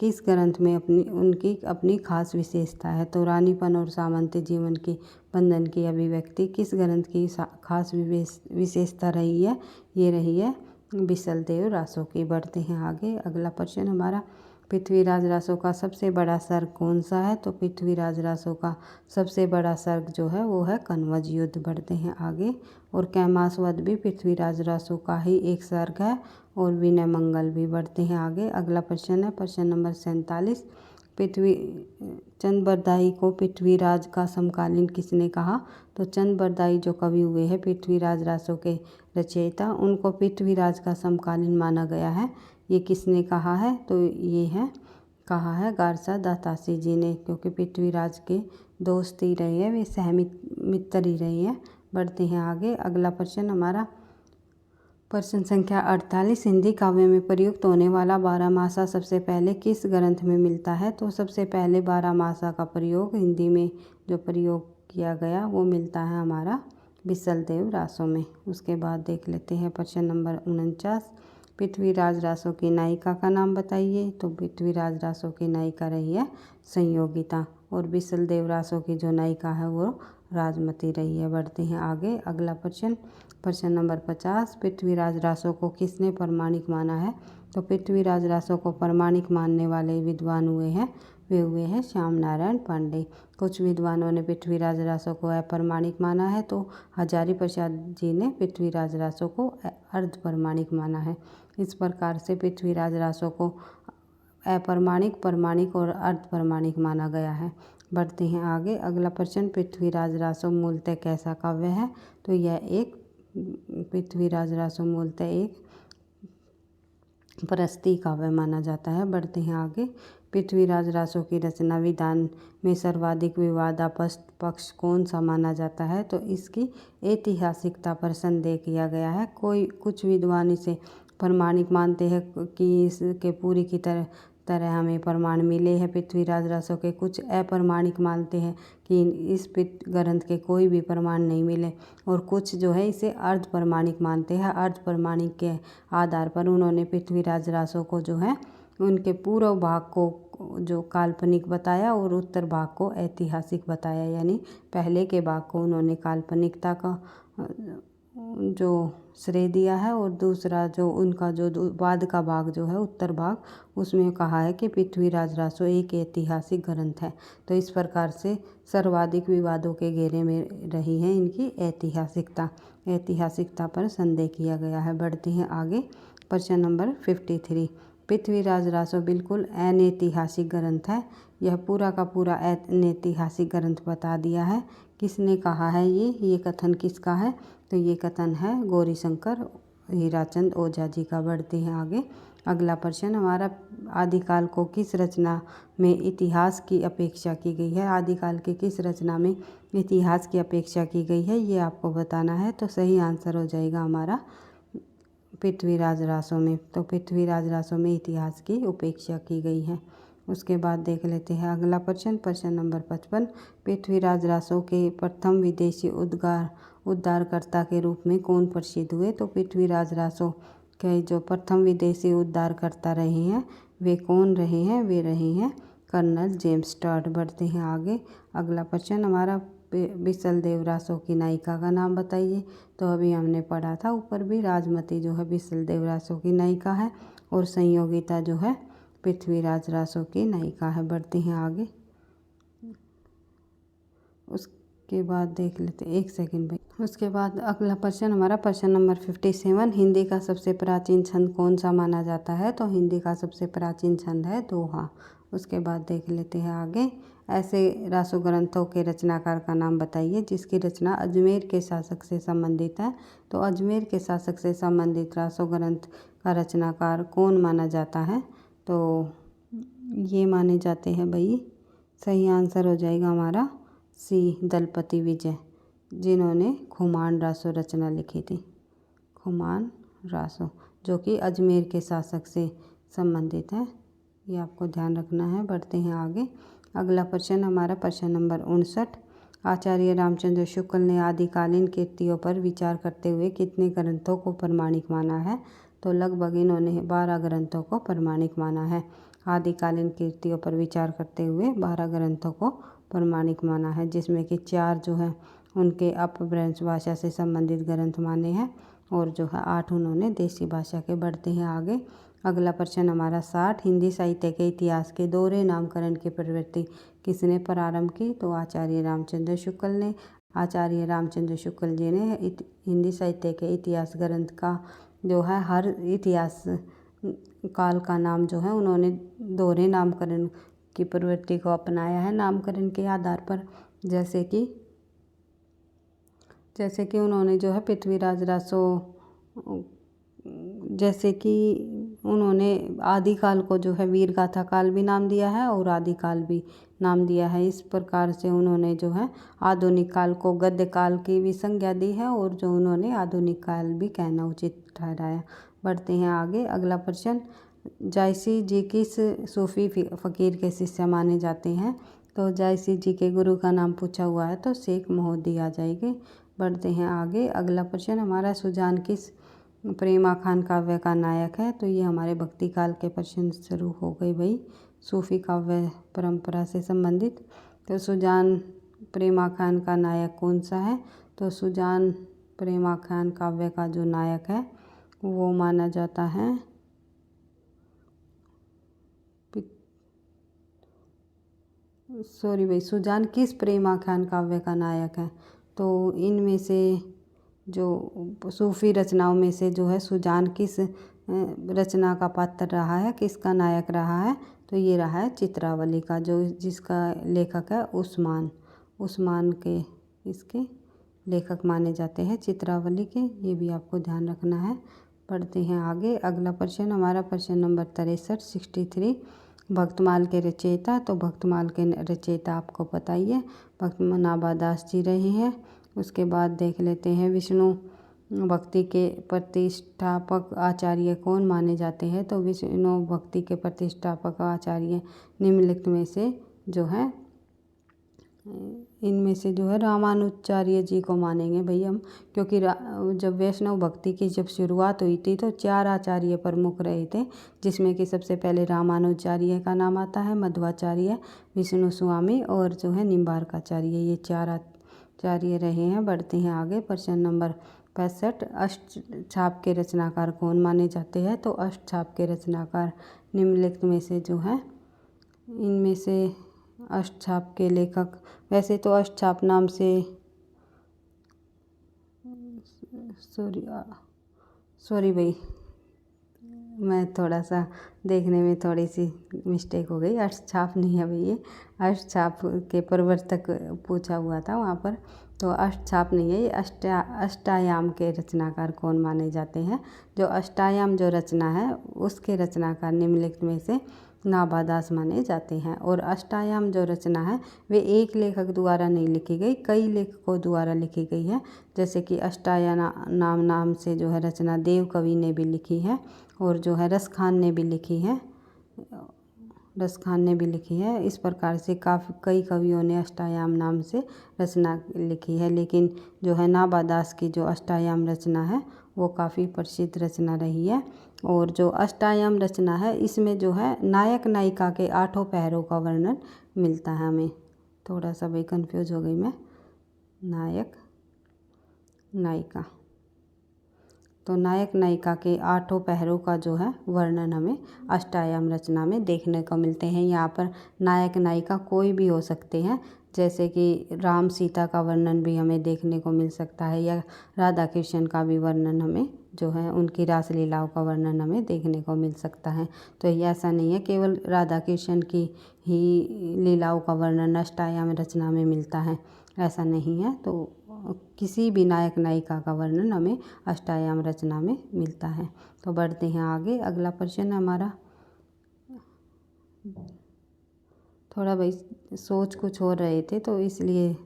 किस ग्रंथ में उनकी अपनी खास विशेषता है? तो रानीपन और सामंती जीवन की बंधन की अभिव्यक्ति किस ग्रंथ की खास विशेषता रही है? ये रही है बिसल देव रासो की। बढ़ते हैं आगे। अगला प्रश्न हमारा। पृथ्वीराज रासो का सबसे बड़ा सर्ग कौन सा है? तो पृथ्वीराज रासो का सबसे बड़ा सर्ग जो है वो है कनवज युद्ध। बढ़ते हैं आगे। और कैमासवध भी पृथ्वीराज रासो का ही एक सर्ग है, और विनय मंगल भी। बढ़ते हैं आगे। अगला प्रश्न है प्रश्न नंबर 47। पृथ्वी चंद बरदाई को पृथ्वीराज का समकालीन किसने कहा? तो चंद बरदाई जो कवि हुए हैं पृथ्वीराज रासो के रचयिता, उनको पृथ्वीराज का समकालीन माना गया है। ये किसने कहा है? तो ये है कहा है गारसा दातासी जी ने, क्योंकि पृथ्वीराज के दोस्त ही रहे हैं, वे मित्र ही रहे हैं। बढ़ते हैं आगे। अगला प्रश्न हमारा प्रश्न संख्या 48, हिंदी काव्य में प्रयुक्त होने वाला बारहमासा सबसे पहले किस ग्रंथ में मिलता है? तो सबसे पहले बारहमासा का प्रयोग हिंदी में जो प्रयोग किया गया वो मिलता है हमारा बिसल देव रासो में। उसके बाद देख लेते हैं प्रश्न नंबर 49, पृथ्वीराज रासो की नायिका का नाम बताइए। तो पृथ्वीराज रासो की नायिका रही है संयोगिता, और बिसल देव रासो की जो नायिका है वो राजमती रही है। बढ़ते हैं आगे। अगला प्रश्न नंबर 50, पृथ्वीराज रासो को किसने प्रमाणिक माना है? तो पृथ्वीराज रासो को प्रमाणिक मानने वाले विद्वान हुए हैं, वे हुए हैं श्याम नारायण पांडे। कुछ विद्वानों ने पृथ्वीराज रासो को अप्रमाणिक माना है, तो हजारी प्रसाद जी ने पृथ्वीराज रासो को अर्ध प्रमाणिक माना है। इस प्रकार से पृथ्वीराज रासो को अप्रमाणिक, प्रमाणिक और अर्ध प्रमाणिक माना गया है। बढ़ते हैं आगे। अगला प्रश्न, पृथ्वीराज रासो मूलतः कैसा काव्य है? तो यह एक पृथ्वीराज रासो मूलतः एक प्रस्ती काव्य माना जाता है। बढ़ते हैं आगे। पृथ्वीराज रासो की रचना विधान में सर्वाधिक विवादास्पद पक्ष कौन सा माना जाता है? तो इसकी ऐतिहासिकता पर संदेह किया गया है। कुछ विद्वान इसे प्रमाणिक मानते हैं कि इसके पूरी की तरह हमें प्रमाण मिले हैं पृथ्वीराज रासो के। कुछ अप्रमाणिक मानते हैं कि इस ग्रंथ के कोई भी प्रमाण नहीं मिले, और कुछ जो है इसे अर्ध प्रमाणिक मानते हैं। अर्ध प्रमाणिक के आधार पर उन्होंने पृथ्वीराज रासो को जो है उनके पूर्व भाग को जो काल्पनिक बताया और उत्तर भाग को ऐतिहासिक बताया, यानी पहले के भाग को उन्होंने काल्पनिकता का जो श्रेय दिया है, और दूसरा जो उनका जो बाद का भाग जो है उत्तर भाग, उसमें कहा है कि पृथ्वीराज रासो एक ऐतिहासिक ग्रंथ है। तो इस प्रकार से सर्वाधिक विवादों के घेरे में रही है इनकी ऐतिहासिकता पर संदेह किया गया है। बढ़ते हैं आगे। प्रश्न नंबर 53, पृथ्वीराज रासो बिल्कुल अनैतिहासिक ग्रंथ है, यह पूरा का पूरा अनैतिहासिक ग्रंथ बता दिया है। किसने कहा है ये कथन किसका है? तो ये कथन है गौरीशंकर हीराचंद ओझा जी का। बढ़ते हैं आगे। अगला प्रश्न हमारा, आदिकाल को किस रचना में इतिहास की अपेक्षा की गई है? आदिकाल के किस रचना में इतिहास की अपेक्षा की गई है, ये आपको बताना है। तो सही आंसर हो जाएगा हमारा पृथ्वीराज रासो में। तो पृथ्वीराज रासो में इतिहास की उपेक्षा की गई है। उसके बाद देख लेते हैं अगला प्रश्न नंबर 55, पृथ्वीराज रासो के प्रथम विदेशी उद्धारकर्ता के रूप में कौन प्रसिद्ध हुए? तो पृथ्वीराज रासो के जो प्रथम विदेशी उद्धारकर्ता रहे हैं वे कौन रहे हैं? वे रहे हैं कर्नल जेम्स टॉड। बढ़ते हैं आगे। अगला प्रश्न हमारा, बिसल देव रासो की नायिका का नाम बताइए। तो अभी हमने पढ़ा था ऊपर भी, राजमती जो है बिसल देव रासो की नायिका है, और संयोगिता जो है पृथ्वीराज रासो की नायिका है। बढ़ते हैं आगे। उसके बाद देख लेते, एक सेकंड भाई। उसके बाद अगला प्रश्न हमारा प्रश्न नंबर 57, हिंदी का सबसे प्राचीन छंद कौन सा माना जाता है? तो हिंदी का सबसे प्राचीन छंद है दोहा। उसके बाद देख लेते हैं आगे। ऐसे रासो ग्रंथों के रचनाकार का नाम बताइए जिसकी रचना अजमेर के शासक से संबंधित है। तो अजमेर के शासक से संबंधित रासो ग्रंथ का रचनाकार कौन माना जाता है? तो ये माने जाते हैं भाई, सही आंसर हो जाएगा हमारा सी, दलपति विजय, जिन्होंने खुमान रासो रचना लिखी थी। खुमान रासो जो कि अजमेर के शासक से संबंधित है, ये आपको ध्यान रखना है। बढ़ते हैं आगे। अगला प्रश्न हमारा प्रश्न नंबर 59, आचार्य रामचंद्र शुक्ल ने आदिकालीन कृतियों पर विचार करते हुए कितने ग्रंथों को प्रमाणिक माना है? तो लगभग इन्होंने 12 ग्रंथों को प्रमाणिक माना है। आदिकालीन कृतियों पर विचार करते हुए 12 ग्रंथों को प्रमाणिक माना है, जिसमें कि 4 जो है उनके अपभ्रंश भाषा से संबंधित ग्रंथ माने हैं, और जो है 8 उन्होंने देसी भाषा के। बढ़ते हैं आगे। अगला प्रश्न हमारा 60, हिंदी साहित्य के इतिहास के दोहरे नामकरण की प्रवृत्ति किसने प्रारंभ की? तो आचार्य रामचंद्र शुक्ल ने। आचार्य रामचंद्र शुक्ल जी ने हिंदी साहित्य के इतिहास ग्रंथ का जो है हर इतिहास काल का नाम जो है उन्होंने दोहरे नामकरण की प्रवृत्ति को अपनाया है नामकरण के आधार पर। जैसे कि उन्होंने जो है पृथ्वीराज रासो, जैसे कि उन्होंने आदिकाल को जो है वीर गाथा काल भी नाम दिया है और आदिकाल भी नाम दिया है। इस प्रकार से उन्होंने जो है आधुनिक काल को गद्य काल की भी संज्ञा दी है और जो उन्होंने आधुनिक काल भी कहना उचित ठहराया। बढ़ते हैं आगे। अगला प्रश्न, जायसी जी किस सूफी फ़कीर के शिष्य माने जाते हैं? तो जायसी जी के गुरु का नाम पूछा हुआ है तो शेख मोहद्दी आ जाएगी। बढ़ते हैं आगे। अगला प्रश्न हमारा, सुजान किस प्रेम आख्यान काव्य का नायक है? तो ये हमारे भक्ति काल के प्रश्न शुरू हो गए भाई, सूफी काव्य परंपरा से संबंधित। तो सुजान प्रेम आख्यान का नायक कौन सा है? तो सुजान प्रेम आख्यान काव्य का जो नायक है वो माना जाता है सुजान किस प्रेम आख्यान काव्य का नायक है? तो इनमें से जो सूफी रचनाओं में से जो है सुजान किस रचना का पात्र रहा है, किसका नायक रहा है? तो ये रहा है चित्रावली का, जो जिसका लेखक है उस्मान के इसके लेखक माने जाते हैं चित्रावली के। ये भी आपको ध्यान रखना है। पढ़ते हैं आगे। अगला प्रश्न हमारा प्रश्न नंबर 63 63, भक्तमाल के रचयिता। तो भक्तमाल के रचयिता आपको पता ही है, भक्त नाभादास जी रहे हैं। उसके बाद देख लेते हैं विष्णु भक्ति के प्रतिष्ठापक आचार्य कौन माने जाते हैं? तो विष्णु भक्ति के प्रतिष्ठापक आचार्य निम्नलिखित में से जो है इनमें से जो है रामानुजाचार्य जी को मानेंगे भाई हम, क्योंकि जब वैष्णव भक्ति की जब शुरुआत हुई थी तो 4 आचार्य प्रमुख रहे थे, जिसमें कि सबसे पहले रामानुजाचार्य का नाम आता है, मध्वाचार्य, विष्णु स्वामी और जो है निम्बार्काचार्य, ये 4 आचार्य रहे हैं। बढ़ते हैं आगे। प्रश्न नंबर 65, अष्टछाप के रचनाकार कौन माने जाते हैं? तो अष्टछाप के रचनाकार निम्नलिखित में से जो है इनमें से अष्टछाप के लेखक, वैसे तो अष्टछाप नाम से सॉरी भाई, मैं थोड़ा सा देखने में थोड़ी सी मिस्टेक हो गई। अष्टछाप नहीं है भाई, ये अष्टछाप के प्रवर्तक पूछा हुआ था वहाँ पर, तो अष्टछाप नहीं है ये। अष्टायाम के रचनाकार कौन माने जाते हैं? जो अष्टायाम जो रचना है उसके रचनाकार निम्नलिखित में से नाभादास माने जाते हैं। और अष्टायाम जो रचना है वे एक लेखक द्वारा नहीं लिखी गई, कई लेखकों द्वारा लिखी गई है। जैसे कि अष्टायाम नाम से जो है रचना देव कवि ने भी लिखी है और जो है रसखान ने भी लिखी है। इस प्रकार से कई कवियों ने अष्टायाम नाम से रचना लिखी है, लेकिन जो है नाभादास की जो अष्टायाम रचना है वो काफ़ी प्रसिद्ध रचना रही है। और जो अष्टायाम रचना है इसमें जो है नायक नायिका के 8 पहरों का वर्णन मिलता है हमें। थोड़ा सा भाई कंफ्यूज हो गई मैं, नायक नायिका, तो नायक नायिका के 8 पहरों का जो है वर्णन हमें अष्टायाम रचना में देखने को मिलते हैं। यहाँ पर नायक नायिका कोई भी हो सकते हैं, जैसे कि राम सीता का वर्णन भी हमें देखने को मिल सकता है, या राधा कृष्ण का भी वर्णन हमें जो है उनकी रासलीलाओं का वर्णन हमें देखने को मिल सकता है। तो ये ऐसा नहीं है केवल राधा कृष्ण की ही लीलाओं का वर्णन अष्टायाम रचना में मिलता है, ऐसा नहीं है। तो किसी भी नायक नायिका का वर्णन हमें अष्टायाम रचना में मिलता है। तो बढ़ते हैं आगे। अगला प्रश्न हमारा, थोड़ा भाई सोच कुछ हो रहे थे तो इसलिए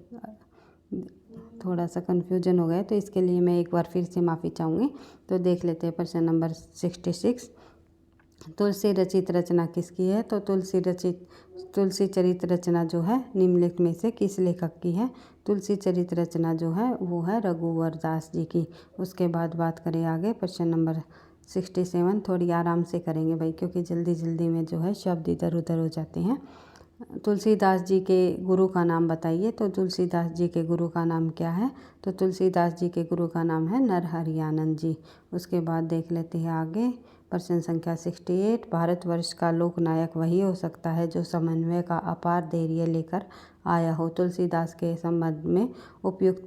थोड़ा सा कन्फ्यूजन हो गया, तो इसके लिए मैं एक बार फिर से माफ़ी चाहूँगी। तो देख लेते हैं प्रश्न नंबर 66, तुलसी रचित रचना किसकी है? तो तुलसी चरित रचना जो है निम्नलिखित में से किस लेखक की है? तुलसी चरित रचना जो है वो है रघुवर दास जी की। उसके बाद बात करें आगे प्रश्न नंबर 67, थोड़ी आराम से करेंगे भाई, क्योंकि जल्दी जल्दी में जो है शब्द इधर उधर हो जाते हैं। तुलसीदास जी के गुरु का नाम बताइए। तो तुलसीदास जी के गुरु का नाम क्या है? तो तुलसीदास जी के गुरु का नाम है नरहरि आनंद जी। उसके बाद देख लेते हैं आगे प्रश्न संख्या 68, भारतवर्ष का लोकनायक वही हो सकता है जो समन्वय का अपार धैर्य लेकर आया हो। तुलसीदास के संबंध में उपयुक्त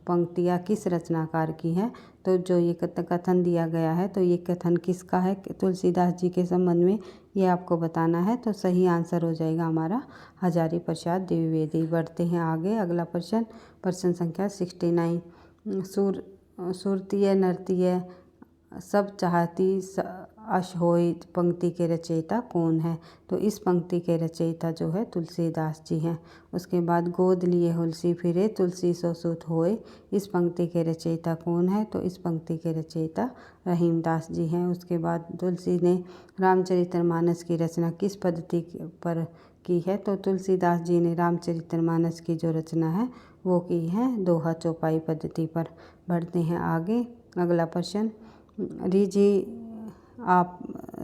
पंक्तियाँ किस रचनाकार की हैं? तो जो ये कथन दिया गया है तो ये कथन किसका है तुलसीदास जी के संबंध में, ये आपको बताना है। तो सही आंसर हो जाएगा हमारा हजारी प्रसाद द्विवेदी। बढ़ते हैं आगे, अगला प्रश्न संख्या 69। सुरतीय नर्तीय सब चाहती अश होय पंक्ति के रचयिता कौन है? तो इस पंक्ति के रचयिता जो है तुलसीदास जी हैं। उसके बाद गोद लिए हुलसी फिरे तुलसी सो सुत होय, इस पंक्ति के रचयिता कौन है? तो इस पंक्ति के रचयिता रहीमदास जी हैं। उसके बाद तुलसी ने रामचरितमानस की रचना किस पद्धति पर की है? तो तुलसीदास जी ने रामचरितमानस की जो रचना है वो की है दोहा चौपाई पद्धति पर। बढ़ते हैं आगे, अगला प्रश्न।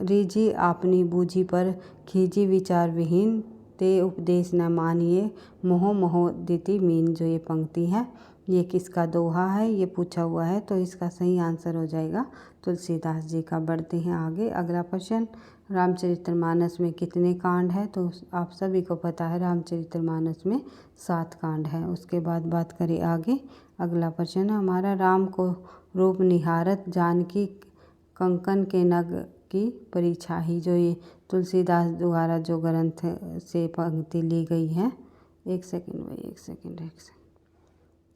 रीझी आपनी बूझी पर खींची विचार विहीन, ते उपदेश न मानिए मोह मोहदिति मीन। जो ये पंक्ति है ये किसका दोहा है, ये पूछा हुआ है। तो इसका सही आंसर हो जाएगा तुलसीदास जी का। बढ़ते हैं आगे, अगला प्रश्न। रामचरितमानस में कितने कांड हैं? तो आप सभी को पता है रामचरितमानस में 7 कांड हैं। उसके बाद बात करें आगे, अगला प्रश्न हमारा। राम को रूप निहारत जानकी कंकन के नग की परिछाही। जो ये तुलसीदास द्वारा जो ग्रंथ से पंक्ति ली गई है, एक सेकंड।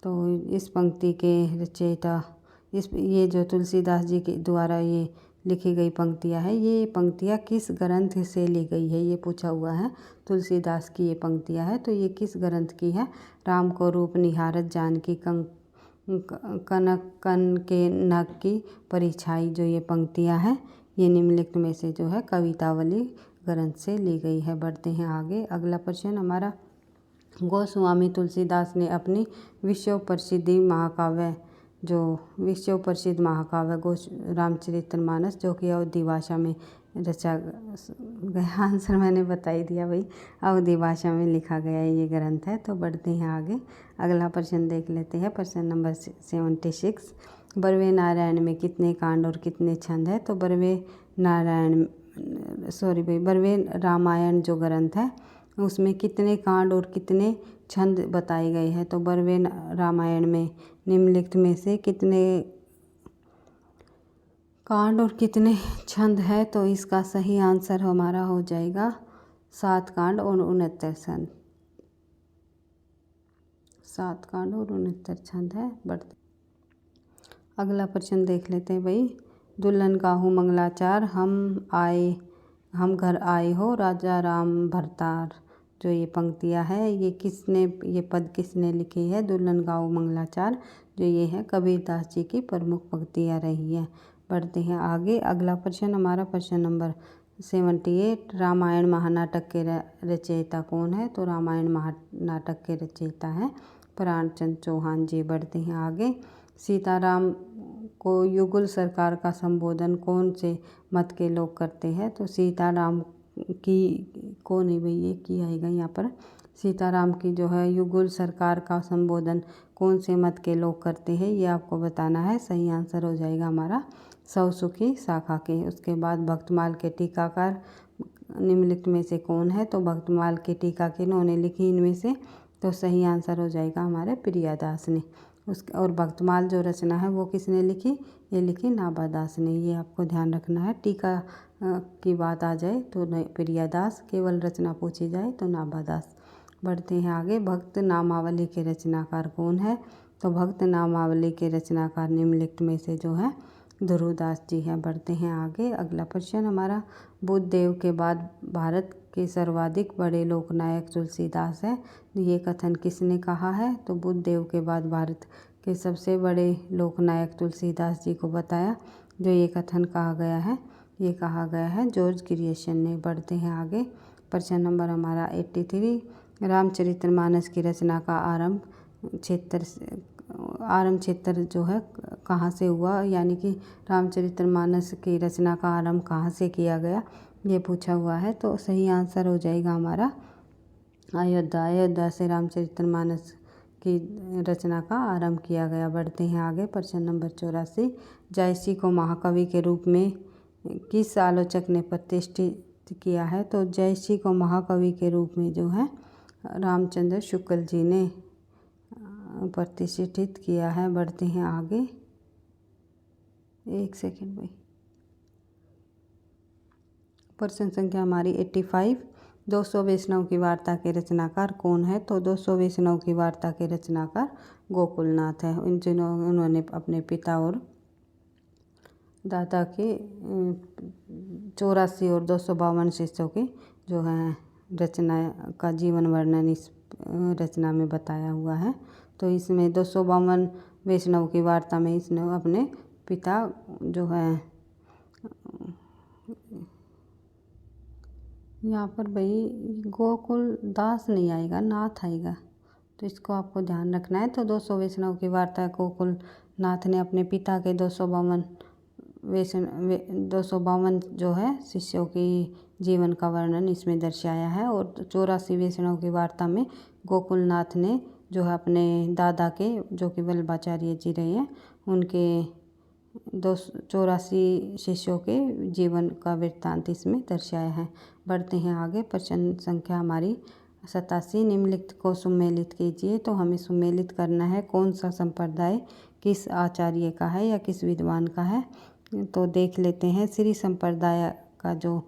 तो इस पंक्ति के रचयिता ये जो तुलसीदास जी के द्वारा ये लिखी गई पंक्तियाँ है, ये पंक्तियाँ किस ग्रंथ से ली गई है, ये पूछा हुआ है। तुलसीदास की ये पंक्तियाँ है तो ये किस ग्रंथ की है? राम को रूप निहारत जानकी कन के नग की परिछाई। जो ये पंक्तियाँ हैं ये निम्नलिखित में से जो है कवितावली ग्रंथ से ली गई है। बढ़ते हैं आगे, अगला प्रश्न हमारा। गोस्वामी तुलसीदास ने अपनी विश्व प्रसिद्ध महाकाव्य रामचरितमानस जो कि अवधी भाषा में रचा गया, आंसर मैंने बता ही दिया भाई, अवधी भाषा में लिखा गया ये ग्रंथ है। तो बढ़ते हैं आगे, अगला प्रश्न देख लेते हैं, प्रश्न नंबर 76। बरवे नारायण में कितने कांड और कितने छंद है? तो बरवे रामायण जो ग्रंथ है उसमें कितने कांड और कितने छंद बताए गए हैं? तो बरवे रामायण में निम्नलिखित में से कितने कांड और कितने छंद है? तो इसका सही आंसर हमारा हो जाएगा 7 कांड और 69 छंद। 7 कांड और 69 छंद है। बढ़ते अगला प्रश्न देख लेते हैं भाई। दुल्हन गाहू मंगलाचार हम घर आए हो राजा राम भरतार। जो ये पंक्तियाँ है ये पद किसने लिखी है? दुल्हन गाहू मंगलाचार जो ये है कबीरदास जी की प्रमुख पंक्तियाँ रही हैं। बढ़ते हैं आगे, अगला प्रश्न हमारा प्रश्न नंबर 78। रामायण महानाटक के रचयिता कौन है? तो रामायण महानाटक के रचयिता हैं प्राणचंद्र चौहान जी। बढ़ते हैं आगे, सीताराम को युगल सरकार का संबोधन कौन से मत के लोग करते हैं? तो सीताराम की को नहीं भाई, ये की आएगा यहाँ पर। सीताराम की जो है युगल सरकार का संबोधन कौन से मत के लोग करते हैं, ये आपको बताना है। सही आंसर हो जाएगा हमारा सौसुखी शाखा के। उसके बाद भक्तमाल के टीकाकार निम्नलिखित में से कौन है? तो भक्तमाल की टीका किन्होंने लिखी इनमें से? तो सही आंसर हो जाएगा हमारे प्रियादास ने। और भक्तमाल जो रचना है वो किसने लिखी? ये लिखी नाभादास ने। ये आपको ध्यान रखना है। टीका की बात आ जाए तो प्रियादास, केवल रचना पूछी जाए तो नाभादास। बढ़ते हैं आगे, भक्त नामावली के रचनाकार कौन है? तो भक्त नामावली के रचनाकार निम्नलिखित में से जो है ध्रुवदास जी हैं। बढ़ते हैं आगे, अगला प्रश्न हमारा। बुद्धदेव के बाद भारत के सर्वाधिक बड़े लोकनायक तुलसीदास है, ये कथन किसने कहा है? तो बुद्धदेव के बाद भारत के सबसे बड़े लोकनायक तुलसीदास जी को बताया। जो ये कथन कहा गया है ये कहा गया है जॉर्ज ग्रियर्सन ने। बढ़ते हैं आगे, प्रश्न नंबर हमारा 83। रामचरितमानस की रचना का आरंभ क्षेत्र जो है कहाँ से हुआ, यानी कि रामचरितमानस की रचना का आरंभ कहाँ से किया गया, ये पूछा हुआ है। तो सही आंसर हो जाएगा हमारा अयोध्या से रामचरितमानस की रचना का आरंभ किया गया। बढ़ते हैं आगे, प्रश्न नंबर 84। जयसी को महाकवि के रूप में किस आलोचक ने प्रतिष्ठित किया है? तो जयसी को महाकवि के रूप में जो है रामचंद्र शुक्ल जी ने प्रतिष्ठित किया है। बढ़ते हैं आगे, एक सेकेंड भाई। प्रश्न संख्या हमारी 85। 200 वैष्णव की वार्ता के रचनाकार कौन है? तो 200 वैष्णव की वार्ता के रचनाकार गोकुलनाथ है। उन्होंने अपने पिता और दादा के 84 और 252 शिष्यों की जो है रचना का जीवन वर्णन इस रचना में बताया हुआ है। तो इसमें 252 वैष्णव की वार्ता में इसने अपने पिता जो है, यहाँ पर भाई गोकुल दास नहीं आएगा, नाथ आएगा, तो इसको आपको ध्यान रखना है। तो 200 वैष्णव की वार्ता गोकुल नाथ ने अपने पिता के 252 जो है शिष्यों की जीवन का वर्णन इसमें दर्शाया है। और 84 वैष्णव की वार्ता में गोकुलनाथ ने जो है अपने दादा के, जो कि वल्लभाचार्य जी रहे हैं, उनके 284 शिष्यों के जीवन का वृत्तांत इसमें दर्शाया है। बढ़ते हैं आगे। प्रश्न संख्या हमारी 87। निम्नलिखित को सुमेलित कीजिए। तो हमें सुमेलित करना है कौन सा संप्रदाय किस आचार्य का है या किस विद्वान का है। तो देख लेते हैं। श्री संप्रदाय का जो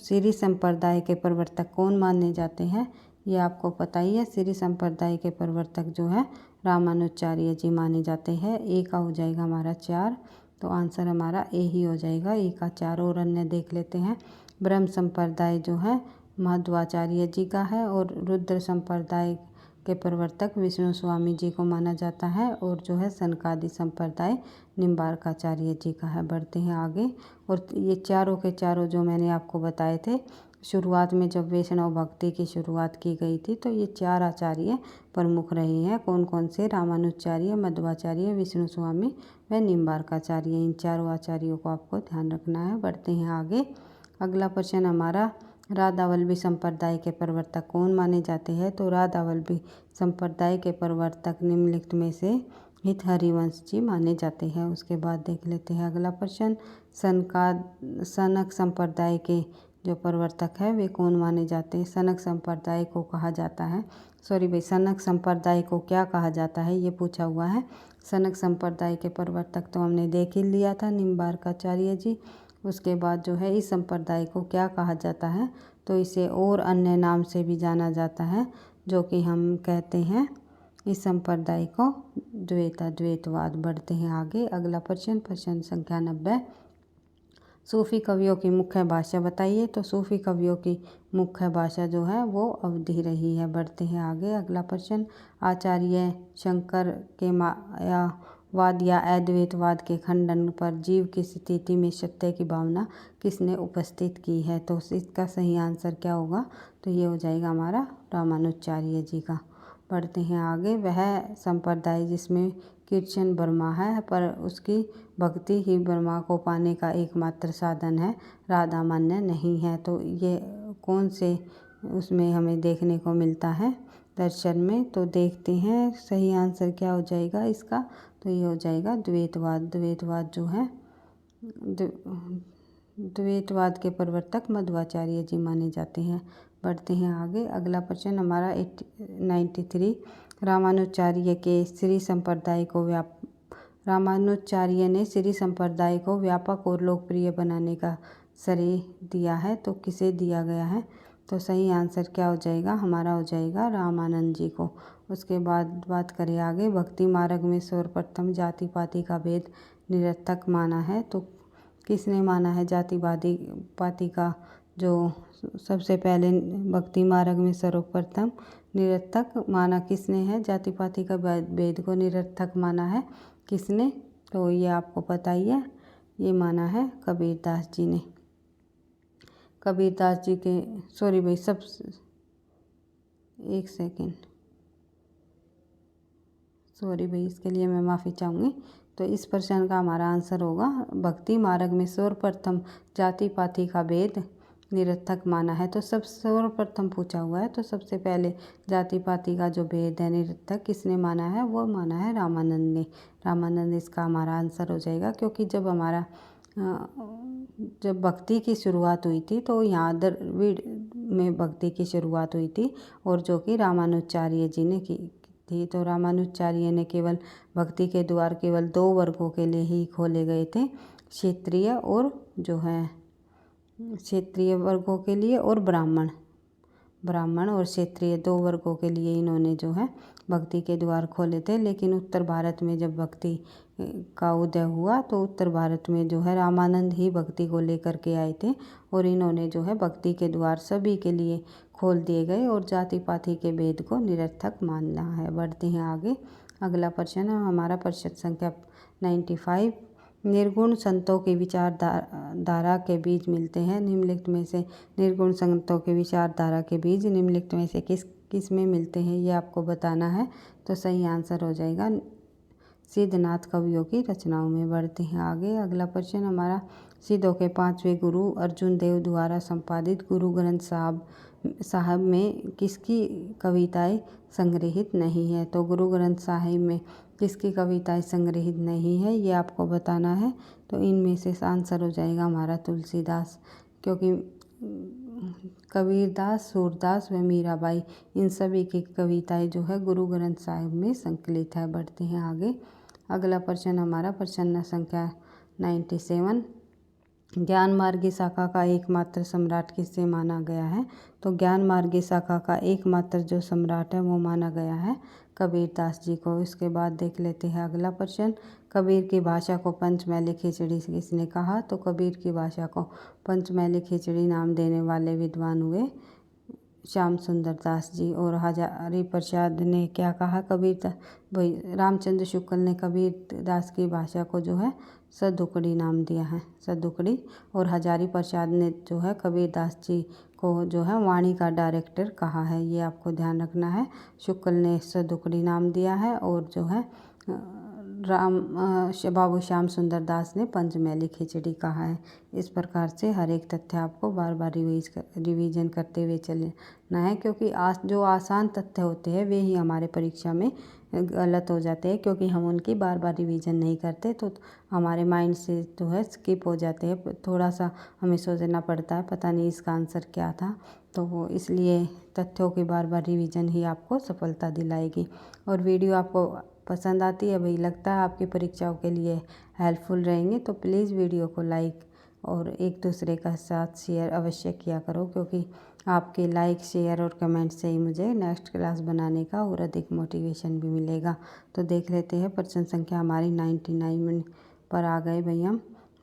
श्री संप्रदाय के प्रवर्तक कौन माने जाते हैं, ये आपको पता ही है। श्री संप्रदाय के प्रवर्तक जो है रामानुजाचार्य जी माने जाते हैं। ए का हो जाएगा हमारा 4, तो आंसर हमारा ए ही हो जाएगा। ए का 4। और अन्य देख लेते हैं। ब्रह्म संप्रदाय जो है मध्वाचार्य जी का है। और रुद्र संप्रदाय के प्रवर्तक विष्णु स्वामी जी को माना जाता है। और जो है सनकादि संप्रदाय निम्बार्काचार्य जी का है। बढ़ते हैं आगे। और ये चारों के चारों जो मैंने आपको बताए थे, शुरुआत में जब वैष्णव भक्ति की शुरुआत की गई थी तो ये 4 आचार्य प्रमुख रहे हैं। कौन कौन से? रामानुजाचार्य, मध्वाचार्य, विष्णु स्वामी व निम्बार्काचार्य। इन चारों आचार्यों को आपको ध्यान रखना है। बढ़ते हैं आगे। अगला प्रश्न हमारा राधावल्लभी संप्रदाय के प्रवर्तक कौन माने जाते हैं। तो राधावल्लभी संप्रदाय के प्रवर्तक निम्नलिखित में से हित हरिवंश जी माने जाते हैं। उसके बाद देख लेते हैं अगला प्रश्न। सनक संप्रदाय के जो प्रवर्तक है वे कौन माने जाते हैं। सनक संप्रदाय को कहा जाता है, सनक संप्रदाय को क्या कहा जाता है, ये पूछा हुआ है। सनक संप्रदाय के प्रवर्तक तो हमने देख ही लिया था, निम्बार्काचार्य जी। उसके बाद जो है इस संप्रदाय को क्या कहा जाता है, तो इसे और अन्य नाम से भी जाना जाता है, जो कि हम कहते हैं इस संप्रदाय को द्वैतवाद। बढ़ते हैं आगे। अगला प्रश्न संख्या 90। सूफी कवियों की मुख्य भाषा बताइए। तो सूफी कवियों की मुख्य भाषा जो है वो अवधी रही है। बढ़ते हैं आगे। अगला प्रश्न। आचार्य शंकर के मायावाद या अद्वैतवाद के खंडन पर जीव की स्थिति में सत्य की भावना किसने उपस्थित की है। तो इसका सही आंसर क्या होगा, तो ये हो जाएगा हमारा रामानुजाचार्य जी का। बढ़ते हैं आगे। वह संप्रदाय जिसमें कृष्ण ब्रह्मा है पर उसकी भक्ति ही ब्रह्मा को पाने का एकमात्र साधन है, राधा मान्य नहीं है। तो ये कौन से उसमें हमें देखने को मिलता है दर्शन में। तो देखते हैं सही आंसर क्या हो जाएगा इसका, तो ये हो जाएगा द्वैतवाद। द्वैतवाद जो है द्वैतवाद के प्रवर्तक मध्वाचार्य जी माने जाते हैं। बढ़ते हैं आगे। अगला प्रश्न हमारा 93। रामानुजाचार्य के श्री संप्रदाय को रामानुजाचार्य ने श्री संप्रदाय को व्यापक और लोकप्रिय बनाने का श्रेय दिया है, तो किसे दिया गया है। तो सही आंसर क्या हो जाएगा, हमारा हो जाएगा रामानंद जी को। उसके बाद बात करें आगे। भक्ति मार्ग में सर्वप्रथम जाति पाति का भेद निरर्थक माना है, तो किसने माना है जाति पाति का जो सबसे पहले भक्ति मार्ग में सर्वप्रथम निरर्थक माना किसने है, जाति पाति का भेद को निरर्थक माना है किसने, तो ये आपको पता ही है, ये माना है कबीरदास जी ने। कबीरदास जी के एक सेकेंड, इसके लिए मैं माफ़ी चाहूँगी। तो इस प्रश्न का हमारा आंसर होगा भक्ति मार्ग में सर्वप्रथम जाति पाति का भेद निरर्थक माना है। तो सर्वप्रथम पूछा हुआ है, तो सबसे पहले जाति पाति का जो भेद है निरर्थक किसने माना है, वो माना है रामानंद ने। रामानंद इसका हमारा आंसर हो जाएगा, क्योंकि जब भक्ति की शुरुआत हुई थी तो यहाँ द्रविड़ में भक्ति की शुरुआत हुई थी, और जो कि रामानुजाचार्य जी ने की थी। तो रामानुजाचार्य ने केवल भक्ति के द्वार केवल 2 वर्गों के लिए ही खोले गए थे, क्षेत्रीय और जो है क्षेत्रीय वर्गों के लिए और ब्राह्मण और क्षेत्रीय 2 वर्गों के लिए इन्होंने जो है भक्ति के द्वार खोले थे। लेकिन उत्तर भारत में जब भक्ति का उदय हुआ तो उत्तर भारत में जो है रामानंद ही भक्ति को लेकर के आए थे और इन्होंने जो है भक्ति के द्वार सभी के लिए खोल दिए गए और जाति पाति के भेद को निरर्थक मानना है। बढ़ते हैं आगे। अगला प्रश्न है हमारा प्रश्न संख्या 95। निर्गुण संतों के विचारधारा के बीज मिलते हैं, निम्नलिखित में से निर्गुण संतों के विचारधारा के बीज निम्नलिखित में से किस में मिलते हैं, ये आपको बताना है। तो सही आंसर हो जाएगा सिद्धनाथ कवियों की रचनाओं में। बढ़ते हैं आगे। अगला प्रश्न हमारा सिद्धों के 5वें गुरु अर्जुन देव द्वारा संपादित गुरु ग्रंथ साहब में किसकी कविताएं संग्रहित नहीं है। तो गुरु ग्रंथ साहिब में किसकी कविताएं संग्रहित नहीं है, ये आपको बताना है। तो इनमें से आंसर हो जाएगा हमारा तुलसीदास, क्योंकि कबीरदास, सूरदास व मीराबाई इन सभी की कविताएं जो है गुरु ग्रंथ साहिब में संकलित है। बढ़ते हैं आगे। अगला प्रश्न हमारा प्रश्न संख्या 97। ज्ञान मार्गी शाखा का एकमात्र सम्राट किसे माना गया है। तो ज्ञान मार्गी शाखा का एकमात्र जो सम्राट है वो माना गया है कबीरदास जी को। इसके बाद देख लेते हैं अगला प्रश्न। कबीर की भाषा को पंचमैली खिचड़ी किसने कहा। तो कबीर की भाषा को पंचमैली खिचड़ी नाम देने वाले विद्वान हुए श्याम सुंदर दास जी। और हजारी प्रसाद ने क्या कहा, रामचंद्र शुक्ल ने कबीर दास की भाषा को जो है सदुकड़ी नाम दिया है, सदुकड़ी। और हजारी प्रसाद ने जो है कबीर दास जी को जो है वाणी का डायरेक्टर कहा है, ये आपको ध्यान रखना है। शुक्ल ने सदुकड़ी नाम दिया है और जो है बाबू श्याम सुंदर दास ने पंचमैली खिचड़ी कहा है। इस प्रकार से हर एक तथ्य आपको बार बार रिवीजन करते हुए चलना है, क्योंकि जो आसान तथ्य होते हैं वे ही हमारे परीक्षा में गलत हो जाते हैं, क्योंकि हम उनकी बार बार रिवीजन नहीं करते तो हमारे माइंड से जो है स्किप हो जाते हैं। थोड़ा सा हमें सोचना पड़ता है, पता नहीं इसका आंसर क्या था। तो वो इसलिए तथ्यों की बार बार रिवीजन ही आपको सफलता दिलाएगी। और वीडियो आपको पसंद आती है, भाई लगता है आपकी परीक्षाओं के लिए हेल्पफुल रहेंगे, तो प्लीज़ वीडियो को लाइक और एक दूसरे का साथ शेयर अवश्य किया करो, क्योंकि आपके लाइक, शेयर और कमेंट से ही मुझे नेक्स्ट क्लास बनाने का और अधिक मोटिवेशन भी मिलेगा। तो देख लेते हैं प्रश्न संख्या हमारी 99 पर आ गए भाई हम।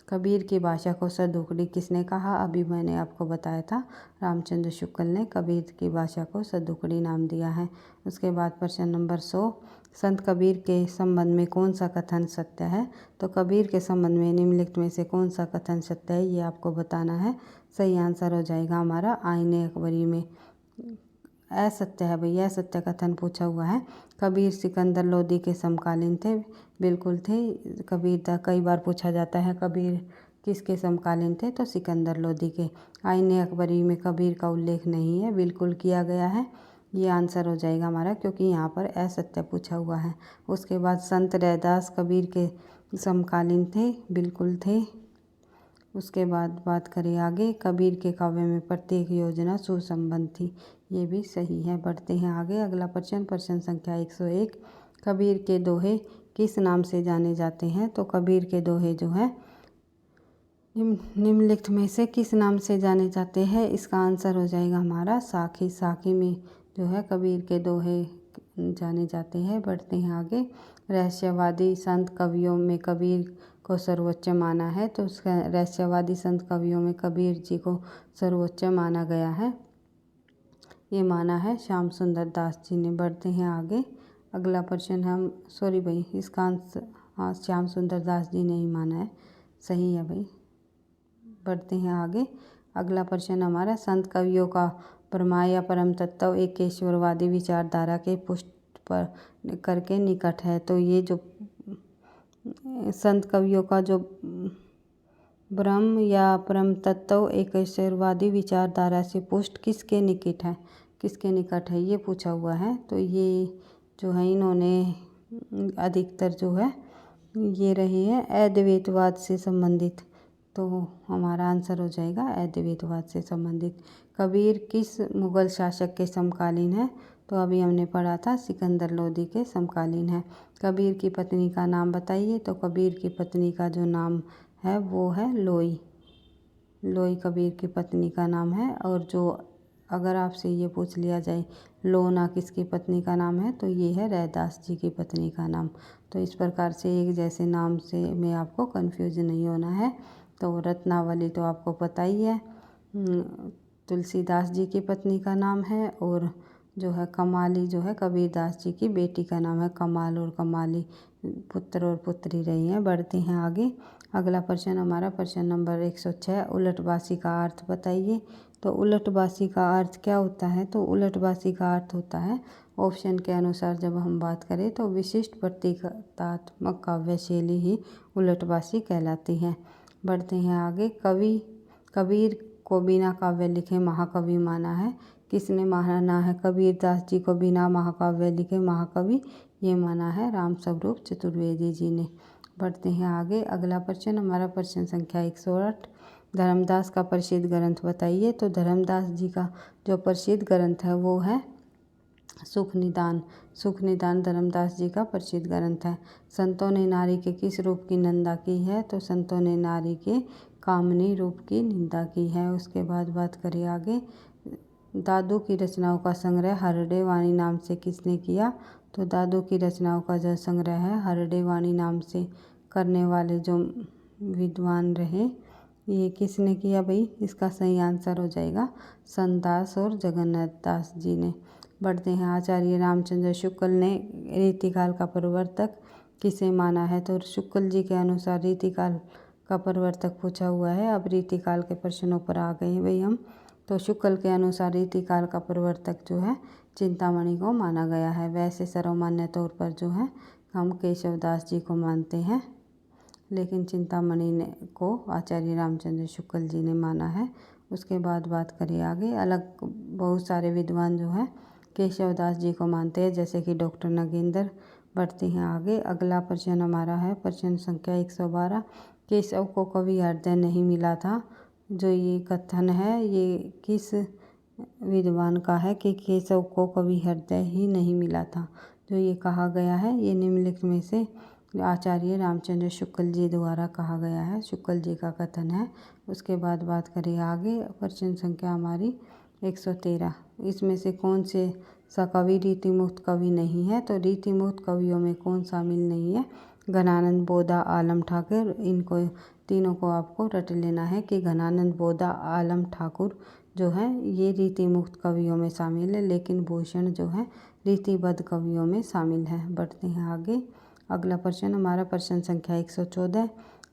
कबीर की भाषा को सदुकड़ी किसने कहा। अभी मैंने आपको बताया था रामचंद्र शुक्ल ने कबीर की भाषा को सदुकड़ी नाम दिया है। उसके बाद प्रश्न नंबर 100। संत कबीर के संबंध में कौन सा कथन सत्य है। तो कबीर के संबंध में निम्नलिखित में से कौन सा कथन सत्य है, ये आपको बताना है। सही आंसर हो जाएगा हमारा आईने अकबरी में असत्य है भैया, असत्य कथन पूछा हुआ है। कबीर सिकंदर लोदी के समकालीन थे, बिल्कुल थे। कबीर कई बार पूछा जाता है कबीर किसके समकालीन थे, तो सिकंदर लोदी के। आईने अकबरी में कबीर का उल्लेख नहीं है, बिल्कुल किया गया है। ये आंसर हो जाएगा हमारा, क्योंकि यहाँ पर असत्य पूछा हुआ है। उसके बाद संत रैदास कबीर के समकालीन थे, बिल्कुल थे। उसके बाद बात करें आगे, कबीर के काव्य में प्रत्येक योजना सुसंबद्ध थी, ये भी सही है। बढ़ते हैं आगे। अगला प्रश्न प्रश्न संख्या 101। कबीर के दोहे किस नाम से जाने जाते हैं। तो कबीर के दोहे जो है निम्नलिखित में से किस नाम से जाने जाते हैं, इसका आंसर हो जाएगा हमारा साखी। साखी में जो है कबीर के दोहे जाने जाते हैं। बढ़ते हैं आगे। रहस्यवादी संत कवियों में कबीर को सर्वोच्च माना है। तो उसका रहस्यवादी संत कवियों में कबीर जी को सर्वोच्च माना गया है, ये माना है श्याम सुंदर दास जी ने। बढ़ते हैं आगे। अगला प्रश्न हम भाई इसका आंसर हाँ श्याम सुंदर दास जी ने ही माना है, सही है भाई। बढ़ते हैं आगे। अगला प्रश्न हमारा संत कवियों का परमा या परम तत्व एक ईश्वरवादी विचारधारा के पुष्ट पर करके निकट है। तो ये जो संत कवियों का जो ब्रह्म या परम तत्व एक ईश्वरवादी विचारधारा से पुष्ट किसके निकट है, किसके निकट है, ये पूछा हुआ है। तो ये जो है इन्होंने अधिकतर जो है ये रही है अद्वैतवाद से संबंधित तो हमारा आंसर हो जाएगा अद्वैतवाद से संबंधित। कबीर किस मुग़ल शासक के समकालीन है? तो अभी हमने पढ़ा था सिकंदर लोदी के समकालीन है। कबीर की पत्नी का नाम बताइए। तो कबीर की पत्नी का जो नाम है वो है लोई। लोई कबीर की पत्नी का नाम है। और जो अगर आपसे ये पूछ लिया जाए लोना किसकी पत्नी का नाम है, तो ये है रैदास जी की पत्नी का नाम। तो इस प्रकार से एक जैसे नाम से में आपको कन्फ्यूज नहीं होना है। तो रत्नावली तो आपको पता ही है, तुलसीदास जी की पत्नी का नाम है। और जो है कमाली जो है कबीरदास जी की बेटी का नाम है। कमाल और कमाली पुत्र और पुत्री रही हैं। बढ़ते हैं आगे। अगला प्रश्न हमारा प्रश्न नंबर 106, उलटवासी का अर्थ बताइए। तो उलटवासी का अर्थ क्या होता है? तो उलटवासी का अर्थ होता है, ऑप्शन के अनुसार जब हम बात करें तो विशिष्ट प्रतीकात्मक काव्य शैली ही उलटवासी कहलाती है। बढ़ते हैं आगे। कबीर को बिना काव्य लिखे महाकवि माना है। किसने माना है कबीरदास जी को बिना महाकाव्य लिखे महाकवि? ये माना है रामस्वरूप चतुर्वेदी जी ने। बढ़ते हैं आगे। अगला प्रश्न हमारा प्रश्न संख्या 108, धर्मदास का प्रसिद्ध ग्रंथ बताइए। तो धर्मदास जी का जो प्रसिद्ध ग्रंथ है वो है सुख निदान। सुख निदान धर्मदास जी का प्रसिद्ध ग्रंथ है। संतों ने नारी के किस रूप की निंदा की है? तो संतों ने नारी के कामनी रूप की निंदा की है। उसके बाद बात करें आगे। दादू की रचनाओं का संग्रह हरडे वाणी नाम से किसने किया? तो दादू की रचनाओं का जो संग्रह है हरडे वाणी नाम से करने वाले जो विद्वान रहे, ये किसने किया भाई? इसका सही आंसर हो जाएगा संतदास और जगन्नाथ दास जी ने। बढ़ते हैं। आचार्य रामचंद्र शुक्ल ने रीतिकाल का प्रवर्तक किसे माना है? तो शुक्ल जी के अनुसार रीतिकाल का प्रवर्तक पूछा हुआ है। अब रीतिकाल के प्रश्नों पर आ गए हैं भाई हम। तो शुक्ल के अनुसार रीतिकाल का प्रवर्तक जो है चिंतामणि को माना गया है। वैसे सर्वमान्य तौर पर जो है हम केशवदास जी को मानते हैं, लेकिन चिंतामणि ने को आचार्य रामचंद्र शुक्ल जी ने माना है। उसके बाद बात करें आगे। अलग बहुत सारे विद्वान जो है केशवदास जी को मानते हैं, जैसे कि डॉक्टर नगेंद्र। बढ़ते हैं आगे। अगला प्रश्न हमारा है प्रश्न संख्या 112, केशव को कभी हृदय नहीं मिला था। जो ये कथन है ये किस विद्वान का है कि केशव को कभी हृदय ही नहीं मिला था? जो ये कहा गया है ये निम्नलिखित में से आचार्य रामचंद्र शुक्ल जी द्वारा कहा गया है। शुक्ल जी का कथन है। उसके बाद बात करें आगे। प्रश्न संख्या हमारी 113, इसमें से कौन से सा कवि रीतिमुक्त कवि नहीं है? तो रीतिमुक्त कवियों में कौन शामिल नहीं है? घनानंद बोधा, आलम ठाकुर। इनको तीनों को आपको रट लेना है कि घनानंद बोधा, आलम ठाकुर जो है ये रीतिमुक्त कवियों में शामिल है, लेकिन भूषण जो है रीतिबद्ध कवियों में शामिल है। बढ़ते हैं आगे। अगला प्रश्न हमारा प्रश्न संख्या 114,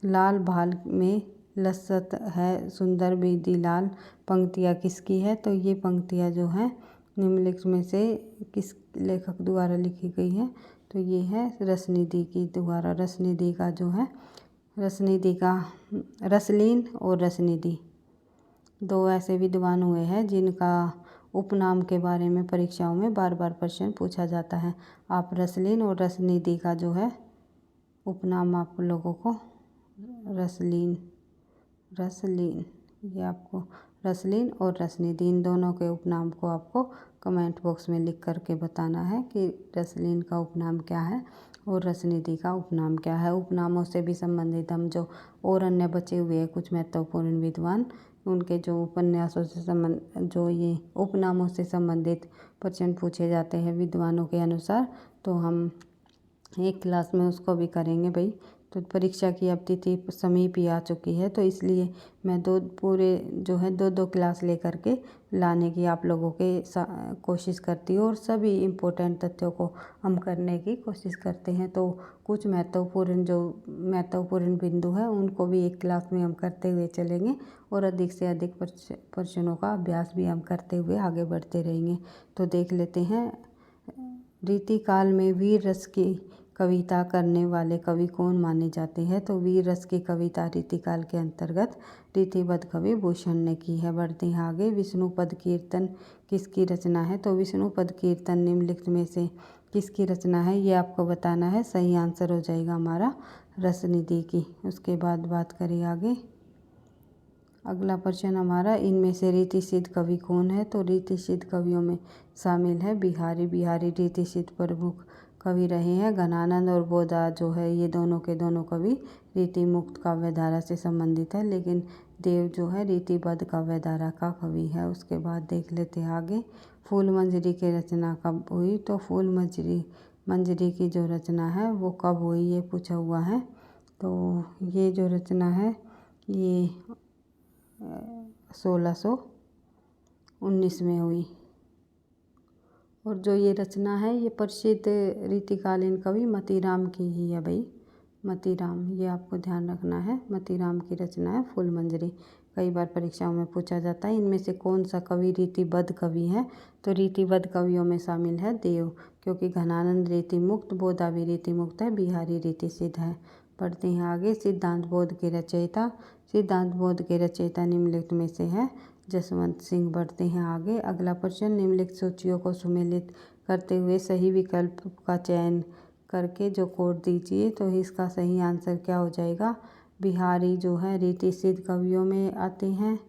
लाल भाल में लसत है सुंदर बेदी लाल पंक्तियाँ किसकी है? तो ये पंक्तियाँ जो है निम्नलिखित में से किस लेखक द्वारा लिखी गई है? तो ये है रसनिधि की द्वारा। रसनिधि का जो है रसनिधि का रसलीन और रसनिधि दो ऐसे विद्वान हुए हैं जिनका उपनाम के बारे में परीक्षाओं में बार बार प्रश्न पूछा जाता है। आप रसलीन और रसनिधि का जो है उपनाम आप लोगों को रसलीन ये आपको रसलीन और रसनिधि इन दोनों के उपनाम को आपको कमेंट बॉक्स में लिख करके बताना है कि रसलीन का उपनाम क्या है और रसनिधि का उपनाम क्या है। उपनामों से भी संबंधित हम जो और अन्य बचे हुए हैं कुछ महत्वपूर्ण विद्वान, उनके जो उपन्यासों से जो ये उपनामों से संबंधित प्रश्न पूछे जाते हैं विद्वानों के अनुसार, तो हम एक क्लास में उसको भी करेंगे भाई। तो परीक्षा की अब तिथि समीप ही आ चुकी है, तो इसलिए मैं दो क्लास लेकर के लाने की आप लोगों के कोशिश करती हूँ और सभी इम्पोर्टेंट तथ्यों को हम करने की कोशिश करते हैं। तो कुछ महत्वपूर्ण बिंदु है उनको भी एक क्लास में हम करते हुए चलेंगे और अधिक से अधिक प्रश्नों का अभ्यास भी हम करते हुए आगे बढ़ते रहेंगे। तो देख लेते हैं, रीतिकाल में वीर रस की कविता करने वाले कवि कौन माने जाते हैं? तो वीर रस की कविता रीतिकाल के अंतर्गत रीतिबद्ध कवि भूषण ने की है। बढ़ते हैं आगे। विष्णुपद कीर्तन किसकी रचना है? तो विष्णुपद कीर्तन निम्नलिखित में से किसकी रचना है ये आपको बताना है। सही आंसर हो जाएगा हमारा रसनिधि की। उसके बाद बात करें आगे। अगला प्रश्न हमारा, इनमें से रीति सिद्ध कवि कौन है? तो रीति सिद्ध कवियों में शामिल है बिहारी। बिहारी रीति सिद्ध प्रमुख कवि रहे हैं। घनानंद और बोधा जो है ये दोनों के दोनों कवि रीति मुक्त काव्यधारा से संबंधित है, लेकिन देव जो है रीतिबद्ध काव्यधारा का कवि है। उसके बाद देख लेते हैं आगे, फूल मंजरी की रचना कब हुई? तो फूल मंजरी की जो रचना है वो कब हुई, ये पूछा हुआ है। तो ये जो रचना है ये 1619 में हुई। और जो ये रचना है ये प्रसिद्ध रीतिकालीन कवि मतीराम की ही है भाई। मतीराम, ये आपको ध्यान रखना है, मतीराम की रचना है फूल मंजरी। कई बार परीक्षाओं में पूछा जाता है इनमें से कौन सा कवि रीतिबद्ध कवि है? तो रीतिबद्ध कवियों में शामिल है देव, क्योंकि घनानंद रीति मुक्त, बोधा भी रीति मुक्त है, बिहारी रीति सिद्ध है। पढ़ते हैं आगे, सिद्धांत बोध के रचयिता। सिद्धांत बोध के रचयिता निम्नलिखित में से है जसवंत सिंह। बढ़ते हैं आगे, अगला प्रश्न, निम्नलिखित सूचियों को सुमेलित करते हुए सही विकल्प का चयन करके जो कोड दीजिए। तो इसका सही आंसर क्या हो जाएगा? बिहारी जो है रीति सिद्ध कवियों में आते हैं।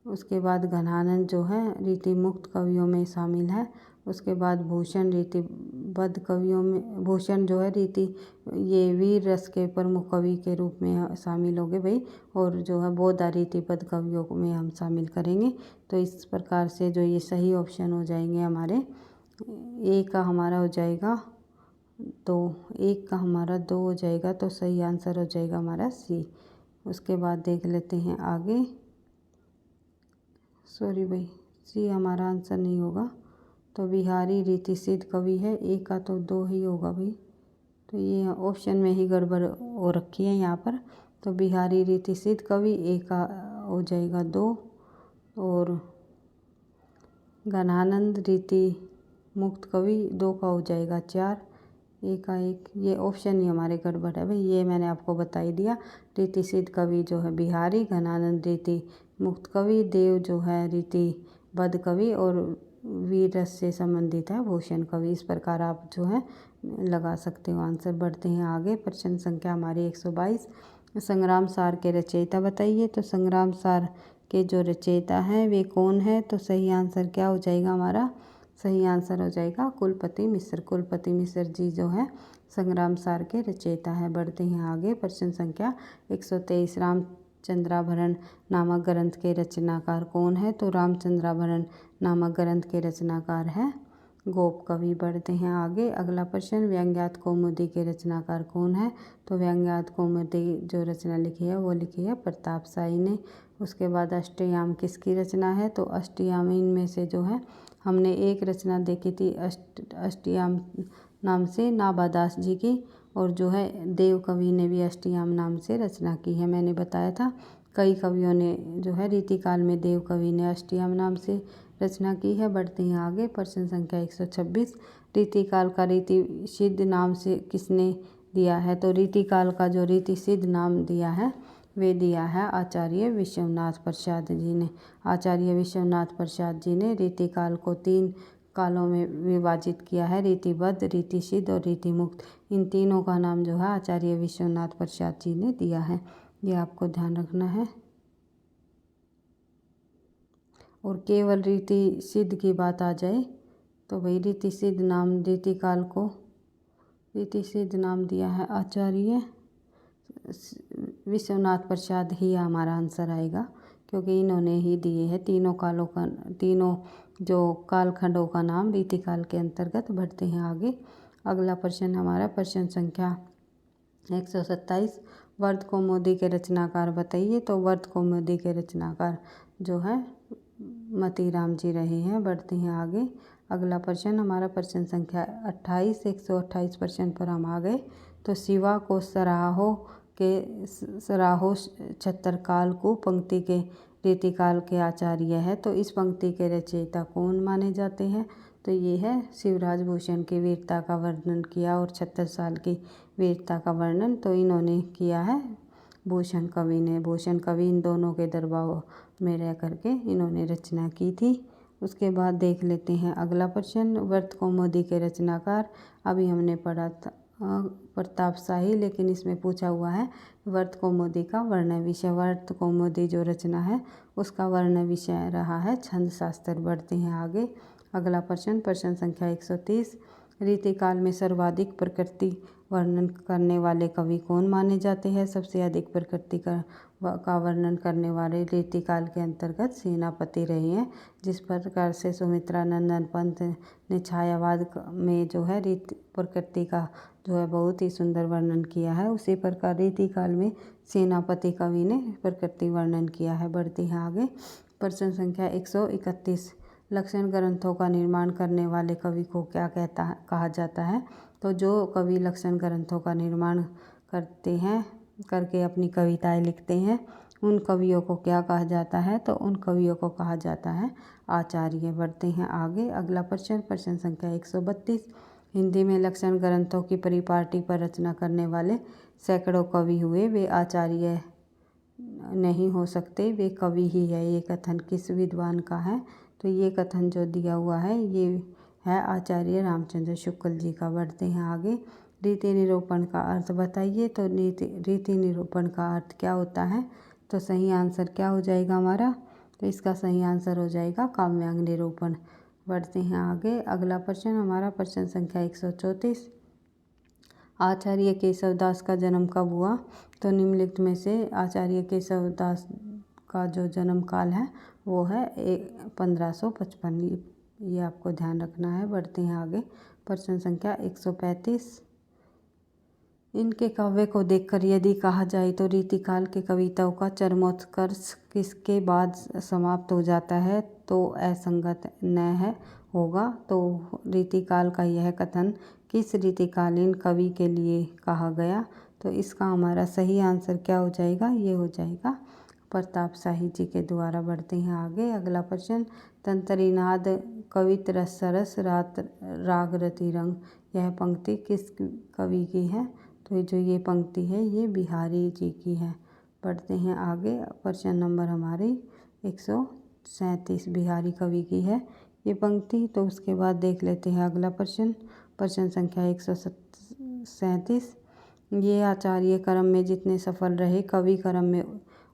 उसके बाद घनानंद जो है रीति मुक्त कवियों में शामिल है। उसके बाद भूषण रीतिबद्ध कवियों में, भूषण जो है रीति ये वीर रस के प्रमुख कवि के रूप में शामिल हो गए भाई। और जो है बोधा रीतिबद्ध कवियों में हम शामिल करेंगे। तो इस प्रकार से जो ये सही ऑप्शन हो जाएंगे हमारे, ए का हमारा हो जाएगा 2, एक का हमारा 2 हो जाएगा। तो सही आंसर हो जाएगा हमारा सी। उसके बाद देख लेते हैं आगे, सॉरी भाई सी हमारा आंसर नहीं होगा। तो बिहारी रीति सिद्ध कवि है, ए का तो 2 ही होगा भाई। तो ये ऑप्शन में ही गड़बड़ हो रखी है यहाँ पर। तो बिहारी रीति सिद्ध कवि ए का हो जाएगा 2, और घनानंद रीति मुक्त कवि 2 का हो जाएगा 4, ए का 1। ये ऑप्शन ही हमारे गड़बड़ है भाई, ये मैंने आपको बता ही दिया। रीति सिद्ध कवि जो है बिहारी, घनानंद रीति मुक्त कवि, देव जो है रीतिबद्ध कवि, और वीर रस से संबंधित है भूषण कवि। इस प्रकार आप जो है लगा सकते हो आंसर। बढ़ते हैं आगे, प्रश्न संख्या हमारी 122, संग्राम सार के रचयिता बताइए। तो संग्राम सार के जो रचयिता हैं वे कौन है? तो सही आंसर क्या हो जाएगा हमारा? सही आंसर हो जाएगा कुलपति मिश्र। कुलपति मिश्र जी जो है संग्राम सार के रचयिता है। बढ़ते हैं आगे, प्रश्न संख्या 123, रामचंद्राभरण नामक ग्रंथ के रचनाकार कौन है? तो रामचंद्राभरण नामक ग्रंथ के रचनाकार है गोप कवि। बढ़ते हैं आगे, अगला प्रश्न, व्यंग्यात्मक कौमुदी के रचनाकार कौन है? तो व्यंग्यात्मक कौमुदी जो रचना लिखी है वो लिखी है प्रताप शाही ने। उसके बाद अष्टयाम किसकी रचना है? तो अष्टयाम इनमें से जो है हमने एक रचना देखी थी अष्टयाम नाम से नाभादास जी की, और जो है देव कवि ने भी अष्टयाम नाम से रचना की है। मैंने बताया था कई कवियों ने जो है रीतिकाल में देव कवि ने अष्टयाम नाम से रचना की है। बढ़ते हैं आगे, प्रश्न संख्या 126, रीतिकाल का रीति सिद्ध नाम से किसने दिया है? तो रीतिकाल का जो रीति सिद्ध नाम दिया है वे दिया है आचार्य विश्वनाथ प्रसाद जी ने। आचार्य विश्वनाथ प्रसाद जी ने रीतिकाल को 3 कालों में विभाजित किया है, रीतिबद्ध, रीति सिद्ध और रीति मुक्त। इन तीनों का नाम जो है आचार्य विश्वनाथ प्रसाद जी ने दिया है, ये आपको ध्यान रखना है। और केवल रीति सिद्ध की बात आ जाए तो भाई रीति सिद्ध नाम रीतिकाल को रीति सिद्ध नाम दिया है आचार्य विश्वनाथ प्रसाद ही हमारा आंसर आएगा, क्योंकि इन्होंने ही दिए हैं तीनों कालों का, तीनों जो कालखंडों का नाम रीतिकाल के अंतर्गत। बढ़ते हैं आगे, अगला प्रश्न हमारा प्रश्न संख्या 127, वर्त कौमुदी के रचनाकार बताइए। तो वर्त कौमुदी के रचनाकार जो है मतीराम जी रहे हैं। बढ़ते हैं आगे, अगला प्रश्न हमारा प्रश्न संख्या 28, 128 प्रश्न पर हम आ गए। तो शिवा को सराहो छत्तरकाल को पंक्ति के रीतिकाल के आचार्य है। तो इस पंक्ति के रचयिता कौन माने जाते हैं? तो ये है शिवराज भूषण की वीरता का वर्णन किया, और 76 साल की वीरता का वर्णन तो इन्होंने किया है भूषण कवि ने। भूषण कवि इन दोनों के दरबार में रह करके इन्होंने रचना की थी। उसके बाद देख लेते हैं अगला प्रश्न, वर्त कौमुदी के रचनाकार अभी हमने पढ़ा था प्रतापशाही, लेकिन इसमें पूछा हुआ है वर्त कौमुदी का वर्ण विषय। वर्त कौमुदी जो रचना है उसका वर्ण विषय रहा है छंद शास्त्र। बढ़ते हैं आगे। अगला प्रश्न संख्या 130। रीतिकाल में सर्वाधिक प्रकृति वर्णन करने वाले कवि कौन माने जाते हैं? सबसे अधिक प्रकृति का वर्णन करने वाले रीतिकाल के अंतर्गत सेनापति रहे हैं। जिस प्रकार से सुमित्रा नंदन पंत ने छायावाद में जो है प्रकृति का जो है बहुत ही सुंदर वर्णन किया है, उसी प्रकार रीतिकाल में सेनापति कवि ने प्रकृति वर्णन किया है। बढ़ते हैं आगे। प्रश्न संख्या 131। लक्षण ग्रंथों का निर्माण करने वाले कवि को क्या कहा जाता है? तो जो कवि लक्षण ग्रंथों का निर्माण करते हैं, करके अपनी कविताएं लिखते हैं, उन कवियों को क्या कहा जाता है? तो उन कवियों को कहा जाता है आचार्य। बढ़ते हैं आगे। अगला प्रश्न संख्या 132। हिंदी में लक्षण ग्रंथों की परिपाटी पर रचना करने वाले सैकड़ों कवि हुए, वे आचार्य नहीं हो सकते, वे कवि ही है। ये कथन किस विद्वान का है? तो ये कथन जो दिया हुआ है ये है आचार्य रामचंद्र शुक्ल जी का। बढ़ते हैं आगे। रीति निरूपण का अर्थ बताइए। तो रीति निरूपण का अर्थ क्या होता है? तो सही आंसर क्या हो जाएगा हमारा? तो इसका सही आंसर हो जाएगा काव्यांग निरूपण। बढ़ते हैं आगे। अगला प्रश्न हमारा प्रश्न संख्या 134। आचार्य केशवदास का जन्म कब हुआ? तो निम्नलिखित में से आचार्य केशवदास का जो जन्म काल है वो है 1555। ये आपको ध्यान रखना है। बढ़ते हैं आगे। प्रश्न संख्या 135। इनके काव्य को देखकर यदि कहा जाए तो रीतिकाल के कविताओं का चरमोत्कर्ष किसके बाद समाप्त हो जाता है? तो असंगत न है होगा। तो रीतिकाल का यह कथन किस रीतिकालीन कवि के लिए कहा गया? तो इसका हमारा सही आंसर क्या हो जाएगा? ये हो जाएगा प्रतापशाही जी के द्वारा। बढ़ते हैं आगे। अगला प्रश्न तंत्रीनाद कवित रस सरस राग रति रंग, यह पंक्ति किस कवि की है? तो जो ये पंक्ति है ये बिहारी जी की है। बढ़ते हैं आगे। प्रश्न नंबर हमारे 137 बिहारी कवि की है ये पंक्ति। तो उसके बाद देख लेते हैं अगला प्रश्न संख्या 137। ये आचार्य कर्म में जितने सफल रहे, कवि कर्म में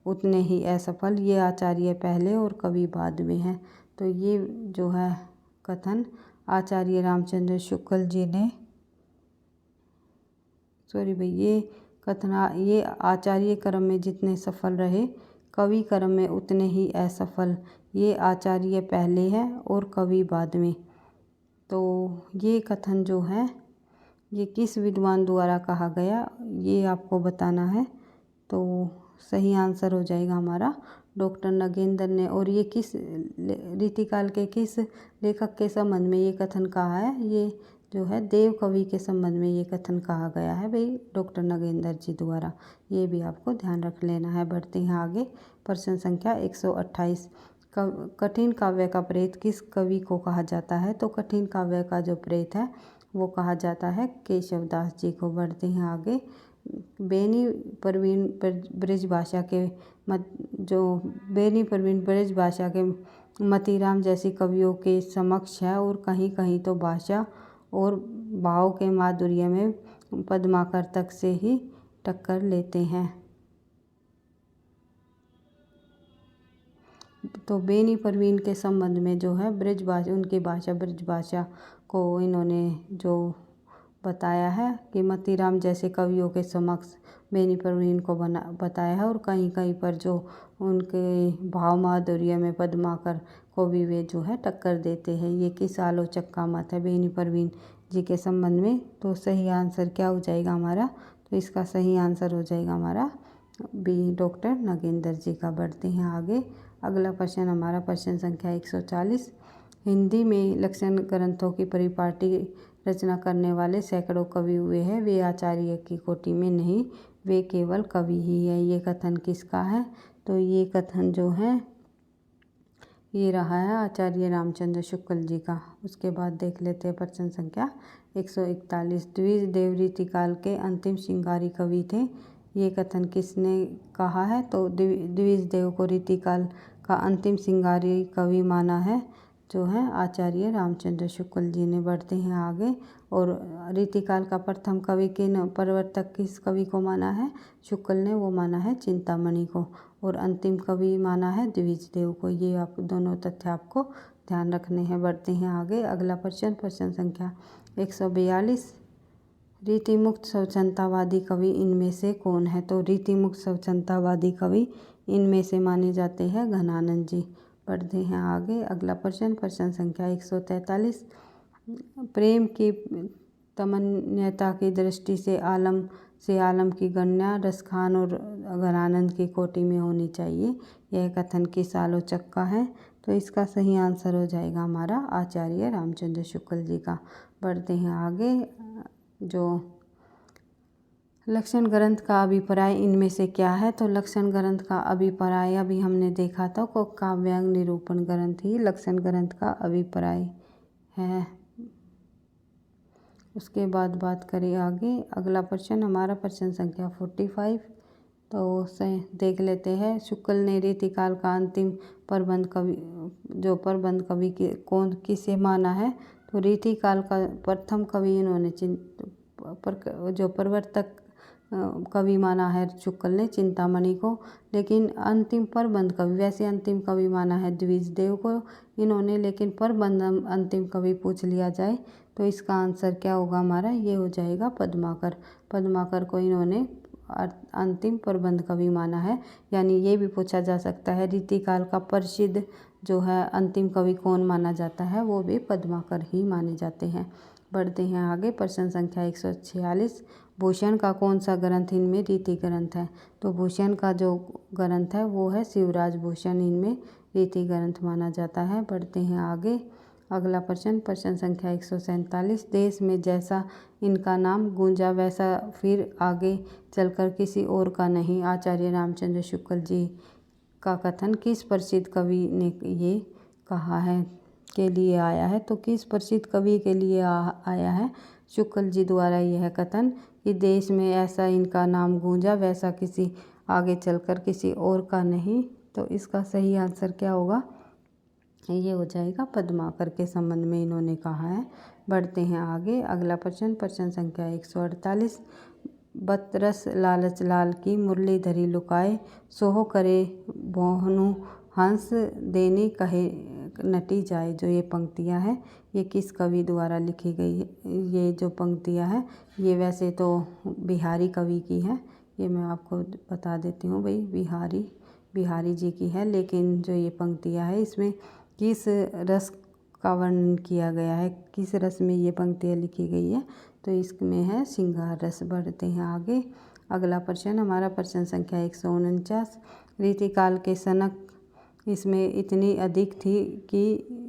उतने ही असफल, ये आचार्य पहले और कवि बाद में है। तो ये जो है कथन आचार्य रामचंद्र शुक्ल जी ने ये आचार्य कर्म में जितने सफल रहे, कवि कर्म में उतने ही असफल, ये आचार्य पहले है और कवि बाद में। तो ये कथन जो है ये किस विद्वान द्वारा कहा गया ये आपको बताना है। तो सही आंसर हो जाएगा हमारा डॉक्टर नगेंद्र ने। और ये किस रीतिकाल के किस लेखक के संबंध में ये कथन कहा है? ये जो है देव कवि के संबंध में ये कथन कहा गया है भाई डॉक्टर नगेंद्र जी द्वारा। ये भी आपको ध्यान रख लेना है। बढ़ते हैं आगे। प्रश्न संख्या 128। कठिन काव्य का प्रेत किस कवि को कहा जाता है? तो कठिन काव्य का जो प्रेत है वो कहा जाता है केशवदास जी को। बढ़ते हैं आगे। बेनी परवीन ब्रजभाषा के बेनी परवीन ब्रजभाषा के मतीराम जैसी कवियों के समक्ष है और कहीं कहीं तो भाषा और भाव के माधुर्य में पद्माकर तक से ही टक्कर लेते हैं। तो बेनी परवीन के संबंध में जो है ब्रजभाषा, उनकी भाषा ब्रजभाषा को इन्होंने जो बताया है कि मतीराम जैसे कवियों के समक्ष बेनी परवीन को बताया है और कहीं कहीं पर जो उनके भाव माधुर्य में पद्माकर को भी वे जो है टक्कर देते हैं। ये किस आलोचक का मत है बेनी परवीन जी के संबंध में? तो सही आंसर क्या हो जाएगा हमारा? तो इसका सही आंसर हो जाएगा हमारा बी डॉक्टर नगेंद्र जी का। बढ़ते हैं आगे। अगला प्रश्न हमारा प्रश्न संख्या 140। हिंदी में लक्षण ग्रंथों की परिपाटी रचना करने वाले सैकड़ों कवि हुए हैं, वे आचार्य की कोटि में नहीं, वे केवल कवि ही है। ये कथन किसका है? तो ये कथन जो है ये रहा है आचार्य रामचंद्र शुक्ल जी का। उसके बाद देख लेते हैं प्रश्न संख्या 141। द्विज देव रीतिकाल के अंतिम श्रृंगारी कवि थे, ये कथन किसने कहा है? तो द्विज देव को रीतिकाल का अंतिम श्रृंगारी कवि माना है जो है आचार्य रामचंद्र शुक्ल जी ने। बढ़ते हैं आगे। और रीतिकाल का प्रथम कवि किन प्रवर्तक किस कवि को माना है? शुक्ल ने, वो माना है चिंतामणि को। और अंतिम कवि माना है द्विजदेव को। ये आप दोनों तथ्य आपको ध्यान रखने हैं। बढ़ते हैं आगे। अगला प्रश्न संख्या 142। रीतिमुक्त स्वच्छंदतावादी कवि इनमें से कौन है? तो रीतिमुक्त स्वच्छंदतावादी कवि इनमें से माने जाते हैं घनानंद जी। बढ़ते हैं आगे। अगला प्रश्न संख्या 143। प्रेम की तमन्यता की दृष्टि से आलम की गणना रसखान और घनानंद की कोटि में होनी चाहिए। यह कथन किस आलोचक का है? तो इसका सही आंसर हो जाएगा हमारा आचार्य रामचंद्र शुक्ल जी का। बढ़ते हैं आगे। जो लक्षण ग्रंथ का अभिप्राय इनमें से क्या है? तो लक्षण ग्रंथ का अभिप्राय अभी हमने देखा था को काव्यांग निरूपण ग्रंथ ही लक्षण ग्रंथ का अभिप्राय है। उसके बाद बात करें आगे। अगला प्रश्न हमारा प्रश्न संख्या 45। तो से देख लेते हैं। शुक्ल ने रीतिकाल का अंतिम प्रबंध कवि के कौन किसे माना है? तो रीतिकाल का प्रथम कवि इन्होंने जो प्रवर्तक कवि माना है शुक्ल ने चिंतामणि को। लेकिन अंतिम प्रबंध कवि, वैसे अंतिम कवि माना है द्विजदेव को इन्होंने, लेकिन प्रबंध अंतिम कवि पूछ लिया जाए तो इसका आंसर क्या होगा हमारा? ये हो जाएगा पद्माकर। पद्माकर को इन्होंने अंतिम प्रबंध कवि माना है। यानी ये भी पूछा जा सकता है रीतिकाल का प्रसिद्ध जो है अंतिम कवि कौन माना जाता है? वो भी पद्माकर ही माने जाते हैं। बढ़ते हैं आगे। प्रश्न संख्या 146। भूषण का कौन सा ग्रंथ इनमें रीति ग्रंथ है? तो भूषण का जो ग्रंथ है वो है शिवराज भूषण, इनमें रीति ग्रंथ माना जाता है। बढ़ते हैं आगे। अगला प्रश्न संख्या 147। देश में जैसा इनका नाम गूंजा वैसा फिर आगे चलकर किसी और का नहीं। आचार्य रामचंद्र शुक्ल जी का कथन किस प्रसिद्ध कवि ने ये कहा है के लिए आया है? तो किस प्रसिद्ध कवि के लिए आया है? शुक्ल जी द्वारा यह कथन कि देश में ऐसा इनका नाम गूंजा वैसा किसी आगे चलकर किसी और का नहीं। तो इसका सही आंसर क्या होगा? ये हो जाएगा पद्माकर के संबंध में इन्होंने कहा है। बढ़ते हैं आगे। अगला प्रश्न संख्या 148। बतरस लालच लाल की मुरली धरी लुकाए, सोहो करे बोहनु हंस देने कहे नटी जाए। जो ये पंक्तियाँ हैं ये किस कवि द्वारा लिखी गई है? ये जो पंक्तियाँ हैं ये वैसे तो बिहारी कवि की है, ये मैं आपको बता देती हूँ भाई, बिहारी जी की है। लेकिन जो ये पंक्तियाँ है इसमें किस रस का वर्णन किया गया है, किस रस में ये पंक्तियाँ लिखी गई है? तो इसमें है श्रृंगार रस। बढ़ते हैं आगे। अगला प्रश्न हमारा प्रश्न संख्या 149। रीतिकाल के सनक इसमें इतनी अधिक थी कि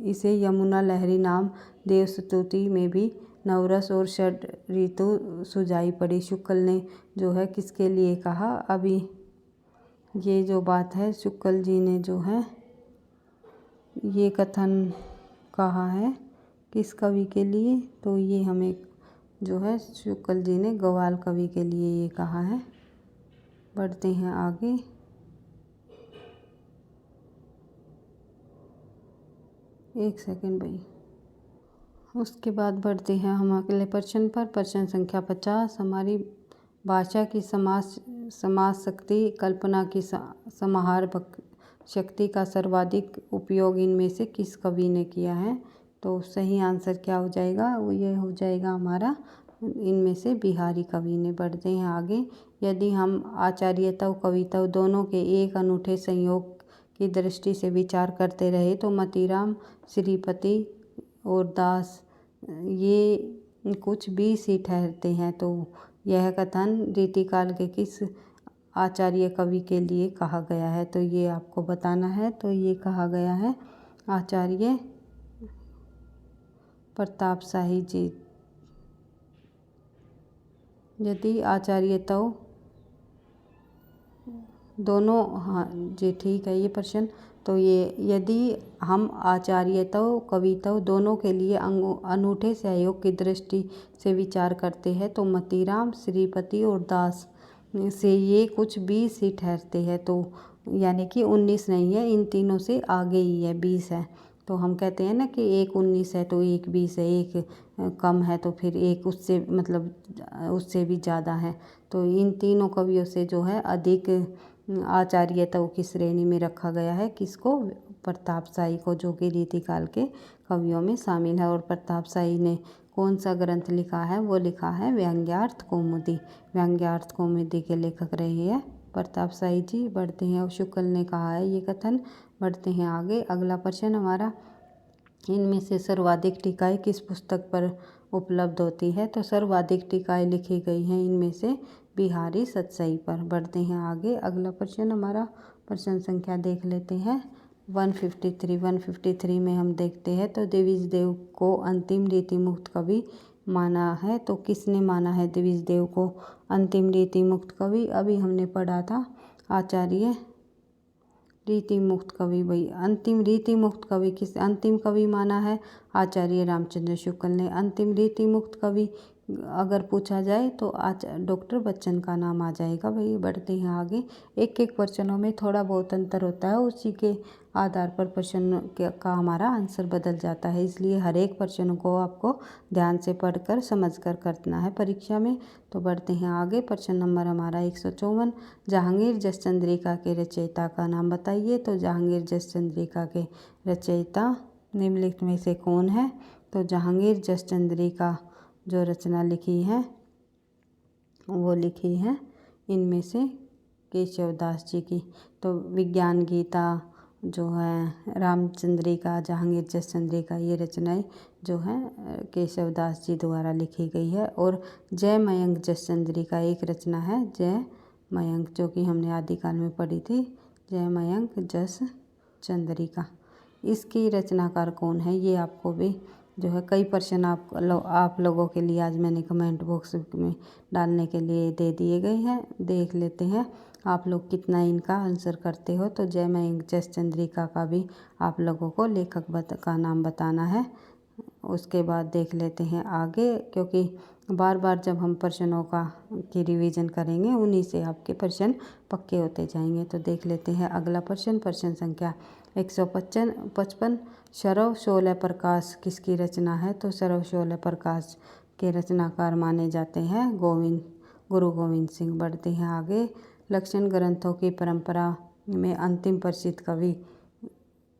इसे यमुना लहरी नाम देवस्तुति में भी नवरस और षड ऋतु सुझाई पड़ी। शुक्ल ने जो है किसके लिए कहा? अभी ये जो बात है शुक्ल जी ने जो है ये कथन कहा है किस कवि के लिए? तो ये हमें जो है शुक्ल जी ने ग्वाल कवि के लिए ये कहा है। बढ़ते हैं आगे। एक सेकंड भाई। उसके बाद बढ़ते हैं हम अगले प्रश्न पर। प्रश्न संख्या 50। हमारी भाषा की समाज शक्ति कल्पना की समाहार शक्ति का सर्वाधिक उपयोग इनमें से किस कवि ने किया है? तो सही आंसर क्या हो जाएगा? वो ये हो जाएगा हमारा इनमें से बिहारी कवि ने। बढ़ते हैं आगे। यदि हम आचार्यता कविता दोनों के एक अनूठे संयोग की दृष्टि से विचार करते रहे तो मतीराम, श्रीपति और दास ये कुछ 20 ही ठहरते हैं। तो यह कथन रीतिकाल के किस आचार्य कवि के लिए कहा गया है? तो ये आपको बताना है। तो ये कहा गया है आचार्य प्रताप शाही जी। यदि आचार्यता दोनों, हाँ जी ठीक है ये प्रश्न। तो ये यदि हम आचार्यता कविता दोनों के लिए अनूठे सहयोग की दृष्टि से विचार करते हैं तो मतीराम, श्रीपति और दास से ये कुछ 20 ही ठहरते हैं। तो यानी कि 19 नहीं है, इन तीनों से आगे ही है, 20 है। तो हम कहते हैं ना कि 1 19 है तो 1 20 है, 1 कम है तो फिर 1 उससे मतलब उससे भी ज़्यादा है। तो इन तीनों कवियों से जो है अधिक आचार्यता की श्रेणी में रखा गया है किसको, प्रताप शाही को, जो कि रीतिकाल के कवियों में शामिल है। और प्रताप शाही ने कौन सा ग्रंथ लिखा है, वो लिखा है व्यंग्यार्थ कौमुदी। व्यंग्यार्थ कौमुदी के लेखक रहे हैं प्रताप शाही जी। बढ़ते हैं, और शुक्ल ने कहा है ये कथन। बढ़ते हैं आगे, अगला प्रश्न हमारा, इनमें से सर्वाधिक टीकाएँ किस पुस्तक पर उपलब्ध होती है। तो सर्वाधिक टीकाएँ लिखी गई हैं इनमें से बिहारी सतसई पर। बढ़ते हैं आगे, अगला प्रश्न हमारा, प्रश्न संख्या देख लेते हैं 153। 153 में हम देखते हैं तो द्विज देव को अंतिम रीति मुक्त कवि माना है। तो किसने माना है द्विज देव को अंतिम रीति मुक्त कवि? अभी हमने पढ़ा था आचार्य रीति मुक्त कवि। भाई अंतिम रीति मुक्त कवि किस अंतिम कवि माना है? आचार्य रामचंद्र शुक्ल ने। अंतिम रीति मुक्त कवि अगर पूछा जाए तो डॉक्टर बच्चन का नाम आ जाएगा। भाई बढ़ते हैं आगे, एक एक प्रश्नों में थोड़ा बहुत अंतर होता है, उसी के आधार पर प्रश्न का हमारा आंसर बदल जाता है, इसलिए हर एक प्रश्न को आपको ध्यान से पढ़कर समझकर करना है परीक्षा में। तो बढ़ते हैं आगे, प्रश्न नंबर हमारा 154, जहांगीर जस चंद्रिका के रचयिता का नाम बताइए। तो जहांगीर जस चंद्रिका के रचयिता निम्नलिखित में से कौन है? तो जहांगीर जस चंद्रिका जो रचना लिखी है वो लिखी है इनमें से केशवदास जी की। तो विज्ञान गीता जो है, रामचंद्रिका, जहांगीर जस चंद्रिका, ये रचनाएं जो हैं केशवदास जी द्वारा लिखी गई है। और जय मयंक जस चंद्रिका एक रचना है, जय मयंक, जो कि हमने आदिकाल में पढ़ी थी, जय मयंक जस चंद्रिका। इसकी रचनाकार कौन है, ये आपको भी जो है कई प्रश्न आप लोगों के लिए आज मैंने कमेंट बॉक्स में डालने के लिए दे दिए गए हैं। देख लेते हैं आप लोग कितना इनका आंसर करते हो। तो जय मयंक जस चंद्रिका का भी आप लोगों को लेखक का नाम बताना है। उसके बाद देख लेते हैं आगे, क्योंकि बार बार जब हम प्रश्नों की रिवीजन करेंगे उन्हीं से आपके प्रश्न पक्के होते जाएंगे। तो देख लेते हैं अगला प्रश्न, प्रश्न संख्या 155, सरव शोले प्रकाश किसकी रचना है। तो सरव शोले प्रकाश के रचनाकार माने जाते हैं गुरु गोविंद सिंह। बढ़ते हैं आगे, लक्षण ग्रंथों की परंपरा में अंतिम प्रसिद्ध कवि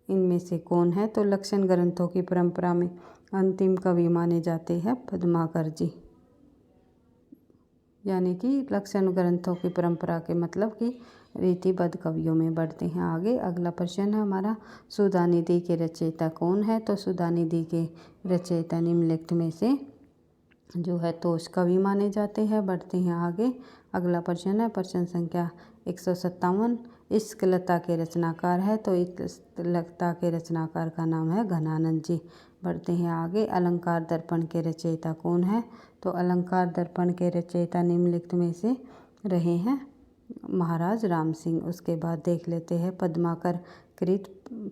इनमें से कौन है। तो लक्षण ग्रंथों की परंपरा में अंतिम कवि माने जाते हैं पद्माकर जी, यानी कि लक्षण ग्रंथों की परंपरा के मतलब कि रीतिबद्ध कवियों में। बढ़ते हैं आगे, अगला प्रश्न है हमारा, सुधानिधि के रचयिता कौन है। तो सुधानिधि के रचयिता निम्नलिखित में से जो है तोष कवि माने जाते हैं। बढ़ते हैं आगे, अगला प्रश्न है प्रश्न संख्या 157, इश्क लता के रचनाकार है। तो इश्क लता के रचनाकार का नाम है घनानंद जी। बढ़ते हैं आगे, अलंकार दर्पण के रचयिता कौन है। तो अलंकार दर्पण के रचयिता निम्नलिखित में से रहे हैं महाराज राम सिंह। उसके बाद देख लेते हैं पद्माकर कृत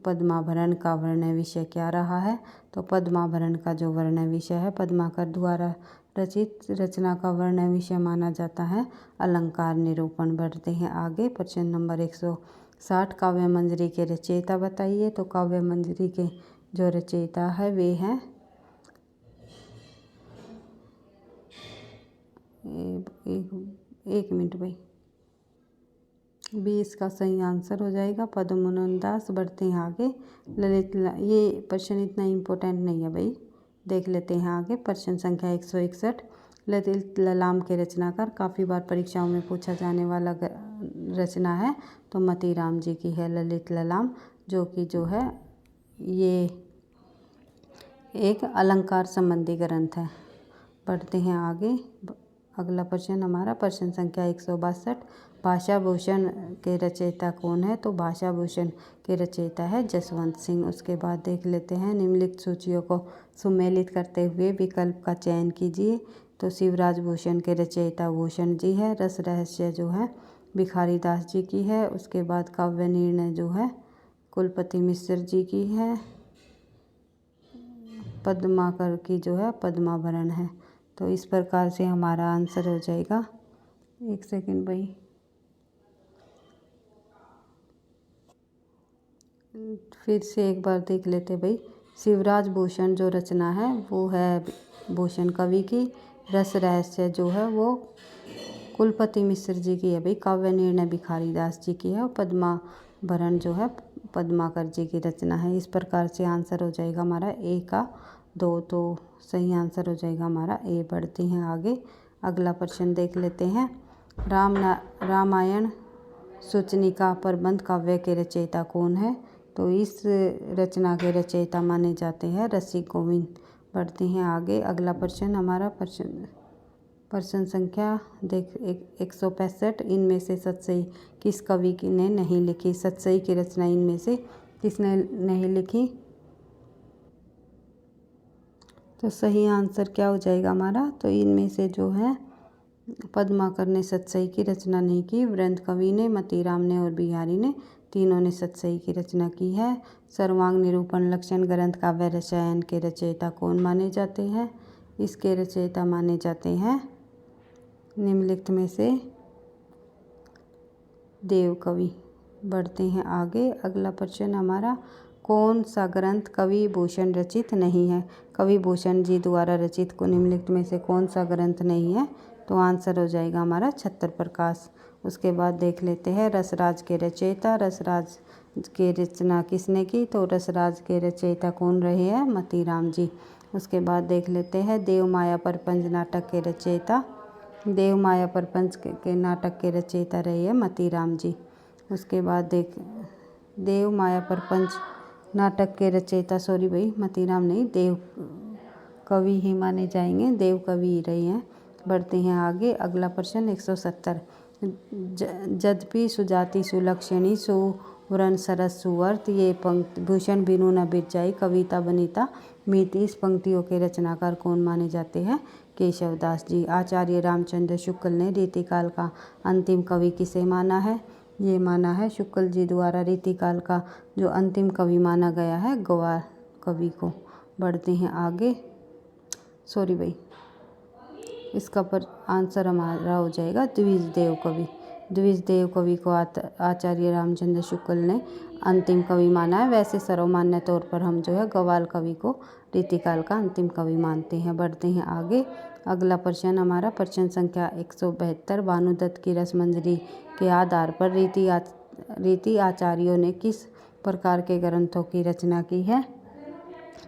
पद्माभरण का वर्ण विषय क्या रहा है। तो पद्माभरण का जो वर्ण विषय है पद्माकर द्वारा रचित रचना का वर्ण विषय माना जाता है अलंकार निरूपण। बढ़ते हैं आगे, प्रश्न नंबर 160, काव्य मंजरी के रचयिता बताइए। तो काव्य मंजरी के जो रचयिता है वे हैं एक मिनट भाई, 20 का सही आंसर हो जाएगा पद्मनाभ दास। बढ़ते हैं आगे, ये प्रश्न इतना इम्पोर्टेंट नहीं है भाई, देख लेते हैं आगे। प्रश्न संख्या 161, ललित ललाम के रचनाकार, काफ़ी बार परीक्षाओं में पूछा जाने वाला रचना है। तो मतीराम जी की है ललित ललाम, जो है ये एक अलंकार संबंधी ग्रंथ है। बढ़ते हैं आगे, अगला प्रश्न हमारा प्रश्न संख्या 162, भाषा भूषण के रचयिता कौन है। तो भाषा भूषण के रचयिता है जसवंत सिंह। उसके बाद देख लेते हैं निम्नलिखित सूचियों को सुमेलित करते हुए विकल्प का चयन कीजिए। तो शिवराज भूषण के रचयिता भूषण जी है। रस रहस्य जो है भिखारी दास जी की है। उसके बाद काव्य निर्णय जो है कुलपति मिश्र जी की है। पद्माकर की जो है पद्माभरण है। तो इस प्रकार से हमारा आंसर हो जाएगा, एक सेकंड भाई, फिर से एक बार देख लेते भाई। शिवराज भूषण जो रचना है वो है भूषण कवि की। रस रहस्य जो है वो कुलपति मिश्र जी की है भाई। काव्य निर्णय भिखारी दास जी की है। और पद्माभरण जो है पद्माकर जी की रचना है। इस प्रकार से आंसर हो जाएगा हमारा ए का 2। तो सही आंसर हो जाएगा हमारा ए। बढ़ते हैं आगे, अगला प्रश्न देख लेते हैं। रामायण सूचनिका प्रबंध काव्य के रचयिता कौन है? तो इस रचना के रचयिता माने जाते हैं रसिक गोविंद। बढ़ते हैं आगे, अगला प्रश्न हमारा प्रश्न संख्या देख 165। इनमें से सतसई किस कवि ने नहीं लिखी? सतसई की रचना इनमें से किसने नहीं लिखी? तो सही आंसर क्या हो जाएगा हमारा? तो इनमें से जो है पद्माकर ने सतसई की रचना नहीं की। वृंद कवि ने, मतीराम ने और बिहारी ने, तीनों ने सतसई की रचना की है। सर्वांग निरूपण लक्षण ग्रंथ काव्य रसायन के रचयिता कौन माने जाते हैं? इसके रचयिता माने जाते हैं निम्नलिखित में से देव कवि। बढ़ते हैं आगे, अगला प्रश्न हमारा कौन सा ग्रंथ कवि भूषण रचित नहीं है? कवि भूषण जी द्वारा रचित को निम्नलिखित में से कौन सा ग्रंथ नहीं है? तो आंसर हो जाएगा हमारा छत्र प्रकाश। उसके बाद देख लेते हैं रसराज के रचयिता। रसराज के रचना किसने की? तो रसराज के रचयिता कौन रहे हैं? मतीराम जी। उसके बाद देख लेते हैं देव माया प्रपंच नाटक के रचयिता। देव माया प्रपंच के नाटक के रचयिता रहे हैं मतीराम जी। उसके बाद देव माया प्रपंच नाटक के रचयिता सॉरी भाई मतीराम नहीं, देव कवि ही माने जाएंगे, देव कवि ही रहे हैं। बढ़ते हैं आगे, अगला प्रश्न 170। यद्यपि सुजाति सुलक्षणी सुवर्ण सरस सुवर्त ये पंक्ति भूषण बिनु न बिरजाई कविता बनीता मीति। इस पंक्तियों के रचनाकार कौन माने जाते हैं? केशवदास जी। आचार्य रामचंद्र शुक्ल ने रीतिकाल का अंतिम कवि किसे माना है? ये माना है शुक्ल जी द्वारा रीतिकाल का जो अंतिम कवि माना गया है ग्वाल कवि को। बढ़ते हैं आगे, सॉरी भाई इसका आंसर हमारा हो जाएगा द्विजदेव कवि। द्विजदेव कवि को आचार्य रामचंद्र शुक्ल ने अंतिम कवि माना है। वैसे सर्वमान्य तौर पर हम जो है ग्वाल कवि को रीतिकाल का अंतिम कवि मानते हैं। बढ़ते हैं आगे, अगला प्रश्न हमारा प्रश्न संख्या 172। भानुदत्त की रसमंजरी के आधार पर रीति आचार्यों ने किस प्रकार के ग्रंथों की रचना की है?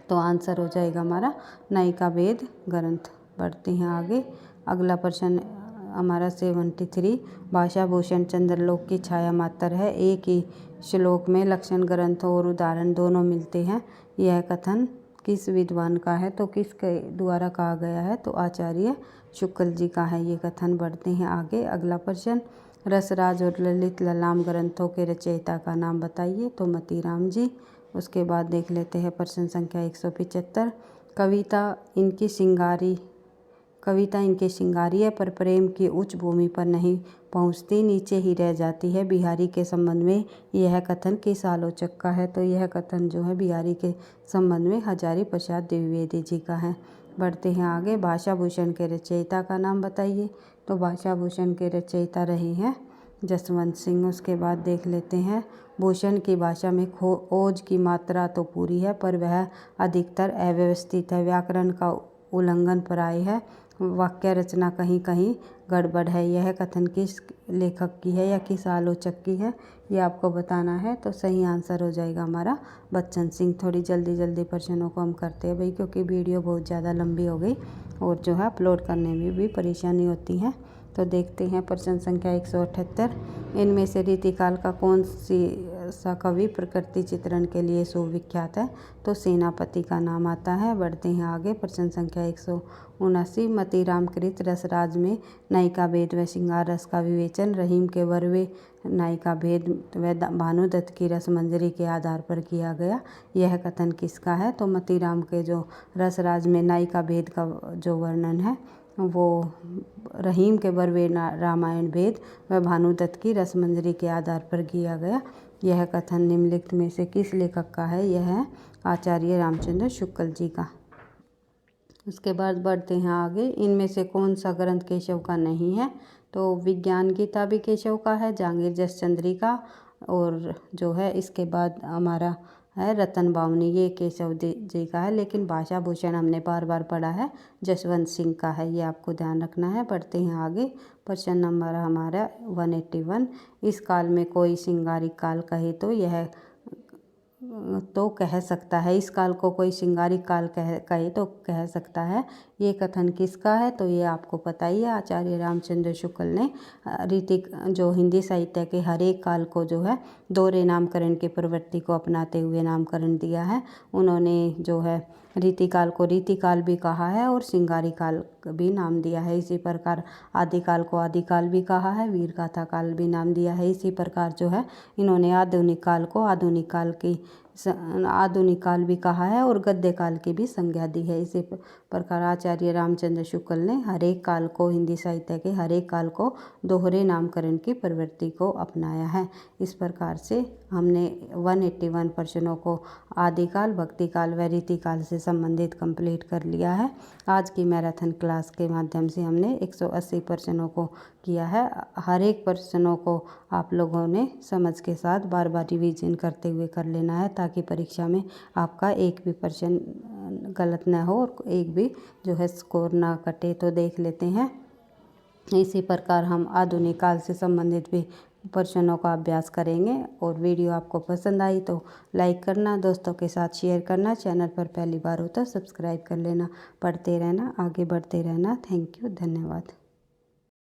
तो आंसर हो जाएगा हमारा नायिका भेद ग्रंथ। बढ़ते हैं आगे, अगला प्रश्न हमारा 73। भाषा भूषण चंद्रलोक की छाया मात्र है। एक ही श्लोक में लक्षण ग्रंथों और उदाहरण दोनों मिलते हैं। यह कथन किस विद्वान का है? तो किसके द्वारा कहा गया है? तो आचार्य शुक्ल जी का है ये कथन। बढ़ते हैं आगे, अगला प्रश्न रसराज और ललित ललाम ग्रंथों के रचयिता का नाम बताइए? तो मतीराम जी। उसके बाद देख लेते हैं प्रश्न संख्या 175। कविता इनके श्रृंगारी है पर प्रेम की उच्च भूमि पर नहीं पहुंचती, नीचे ही रह जाती है। बिहारी के संबंध में यह कथन किस आलोचक का है? तो यह कथन जो है बिहारी के संबंध में हजारी प्रसाद द्विवेदी जी का है। बढ़ते हैं आगे, भाषा भूषण के रचयिता का नाम बताइए? तो भाषा भूषण के रचयिता रहे हैं जसवंत सिंह। उसके बाद देख लेते हैं भूषण की भाषा में ओज की मात्रा तो पूरी है पर वह अधिकतर अव्यवस्थित है, व्याकरण का उल्लंघन प्राय है, वाक्य रचना कहीं कहीं गड़बड़ है। यह कथन किस लेखक की है या किस आलोचक की है ये आपको बताना है। तो सही आंसर हो जाएगा हमारा बच्चन सिंह। थोड़ी जल्दी प्रश्नों को हम करते हैं भाई क्योंकि वीडियो बहुत ज़्यादा लंबी हो गई और जो है अपलोड करने में भी परेशानी होती है। तो देखते हैं प्रश्न संख्या 178। इनमें से रीतिकाल का कौन सा कवि प्रकृति चित्रण के लिए सुविख्यात है? तो सेनापति का नाम आता है। बढ़ते हैं आगे, प्रश्न संख्या 179। मतीराम कृत रसराज में नायिका भेद व श्रृंगार रस का विवेचन रहीम के वर्वे नायिका भेद व भानुदत्त की रसमंजरी के आधार पर किया गया। यह कथन किसका है? तो मतीराम के जो रसराज में नायिका भेद का जो वर्णन है वो रहीम के वर्वे रामायण भेद व भानुदत्त की रसमंजरी के आधार पर किया गया। यह कथन निम्नलिखित में से किस लेखक का है? यह है आचार्य रामचंद्र शुक्ल जी का। उसके बाद बढ़ते हैं आगे, इनमें से कौन सा ग्रंथ केशव का नहीं है? तो विज्ञान गीता भी केशव का है, जहांगीर जसचंद्री का, और जो है इसके बाद हमारा है रतन बावनी, ये केशव जी का है, लेकिन भाषा भूषण हमने बार बार पढ़ा है, जसवंत सिंह का है, ये आपको ध्यान रखना है। बढ़ते हैं आगे। प्रश्न नंबर हमारा 181। इस काल में कोई श्रृंगारिक काल कहे तो कह सकता है। इस काल को कोई श्रृंगारिक काल कहे तो कह सकता है। ये कथन किसका है? तो ये आपको पता ही है, आचार्य रामचंद्र शुक्ल ने जो हिंदी साहित्य के हर एक काल को जो है दोहरे नामकरण की प्रवृत्ति को अपनाते हुए नामकरण दिया है। उन्होंने जो है रीतिकाल को रीतिकाल भी कहा है और श्रृंगारी काल भी नाम दिया है। इसी प्रकार आदिकाल को आदिकाल भी कहा है, वीर गाथा काल भी नाम दिया है। इसी प्रकार जो है इन्होंने आधुनिक काल को आधुनिक काल भी कहा है और गद्य काल की भी संज्ञा दी है। इसी प्रकार आचार्य रामचंद्र शुक्ल ने हर एक काल को, हिंदी साहित्य के हर एक काल को दोहरे नामकरण की प्रवृत्ति को अपनाया है। इस प्रकार से हमने 181 प्रश्नों को आदिकाल, भक्तिकाल व रीतिकाल से संबंधित कंप्लीट कर लिया है। आज की मैराथन क्लास के माध्यम से हमने 180 प्रश्नों को किया है। हर एक प्रश्नों को आप लोगों ने समझ के साथ बार बार रिवीजन करते हुए कर लेना है, ताकि परीक्षा में आपका एक भी प्रश्न गलत ना हो और एक भी जो है स्कोर ना कटे। तो देख लेते हैं। इसी प्रकार हम आधुनिक काल से संबंधित भी प्रश्नों का अभ्यास करेंगे। और वीडियो आपको पसंद आई तो लाइक करना, दोस्तों के साथ शेयर करना, चैनल पर पहली बार हो तो सब्सक्राइब कर लेना। पढ़ते रहना, आगे बढ़ते रहना। थैंक यू, धन्यवाद।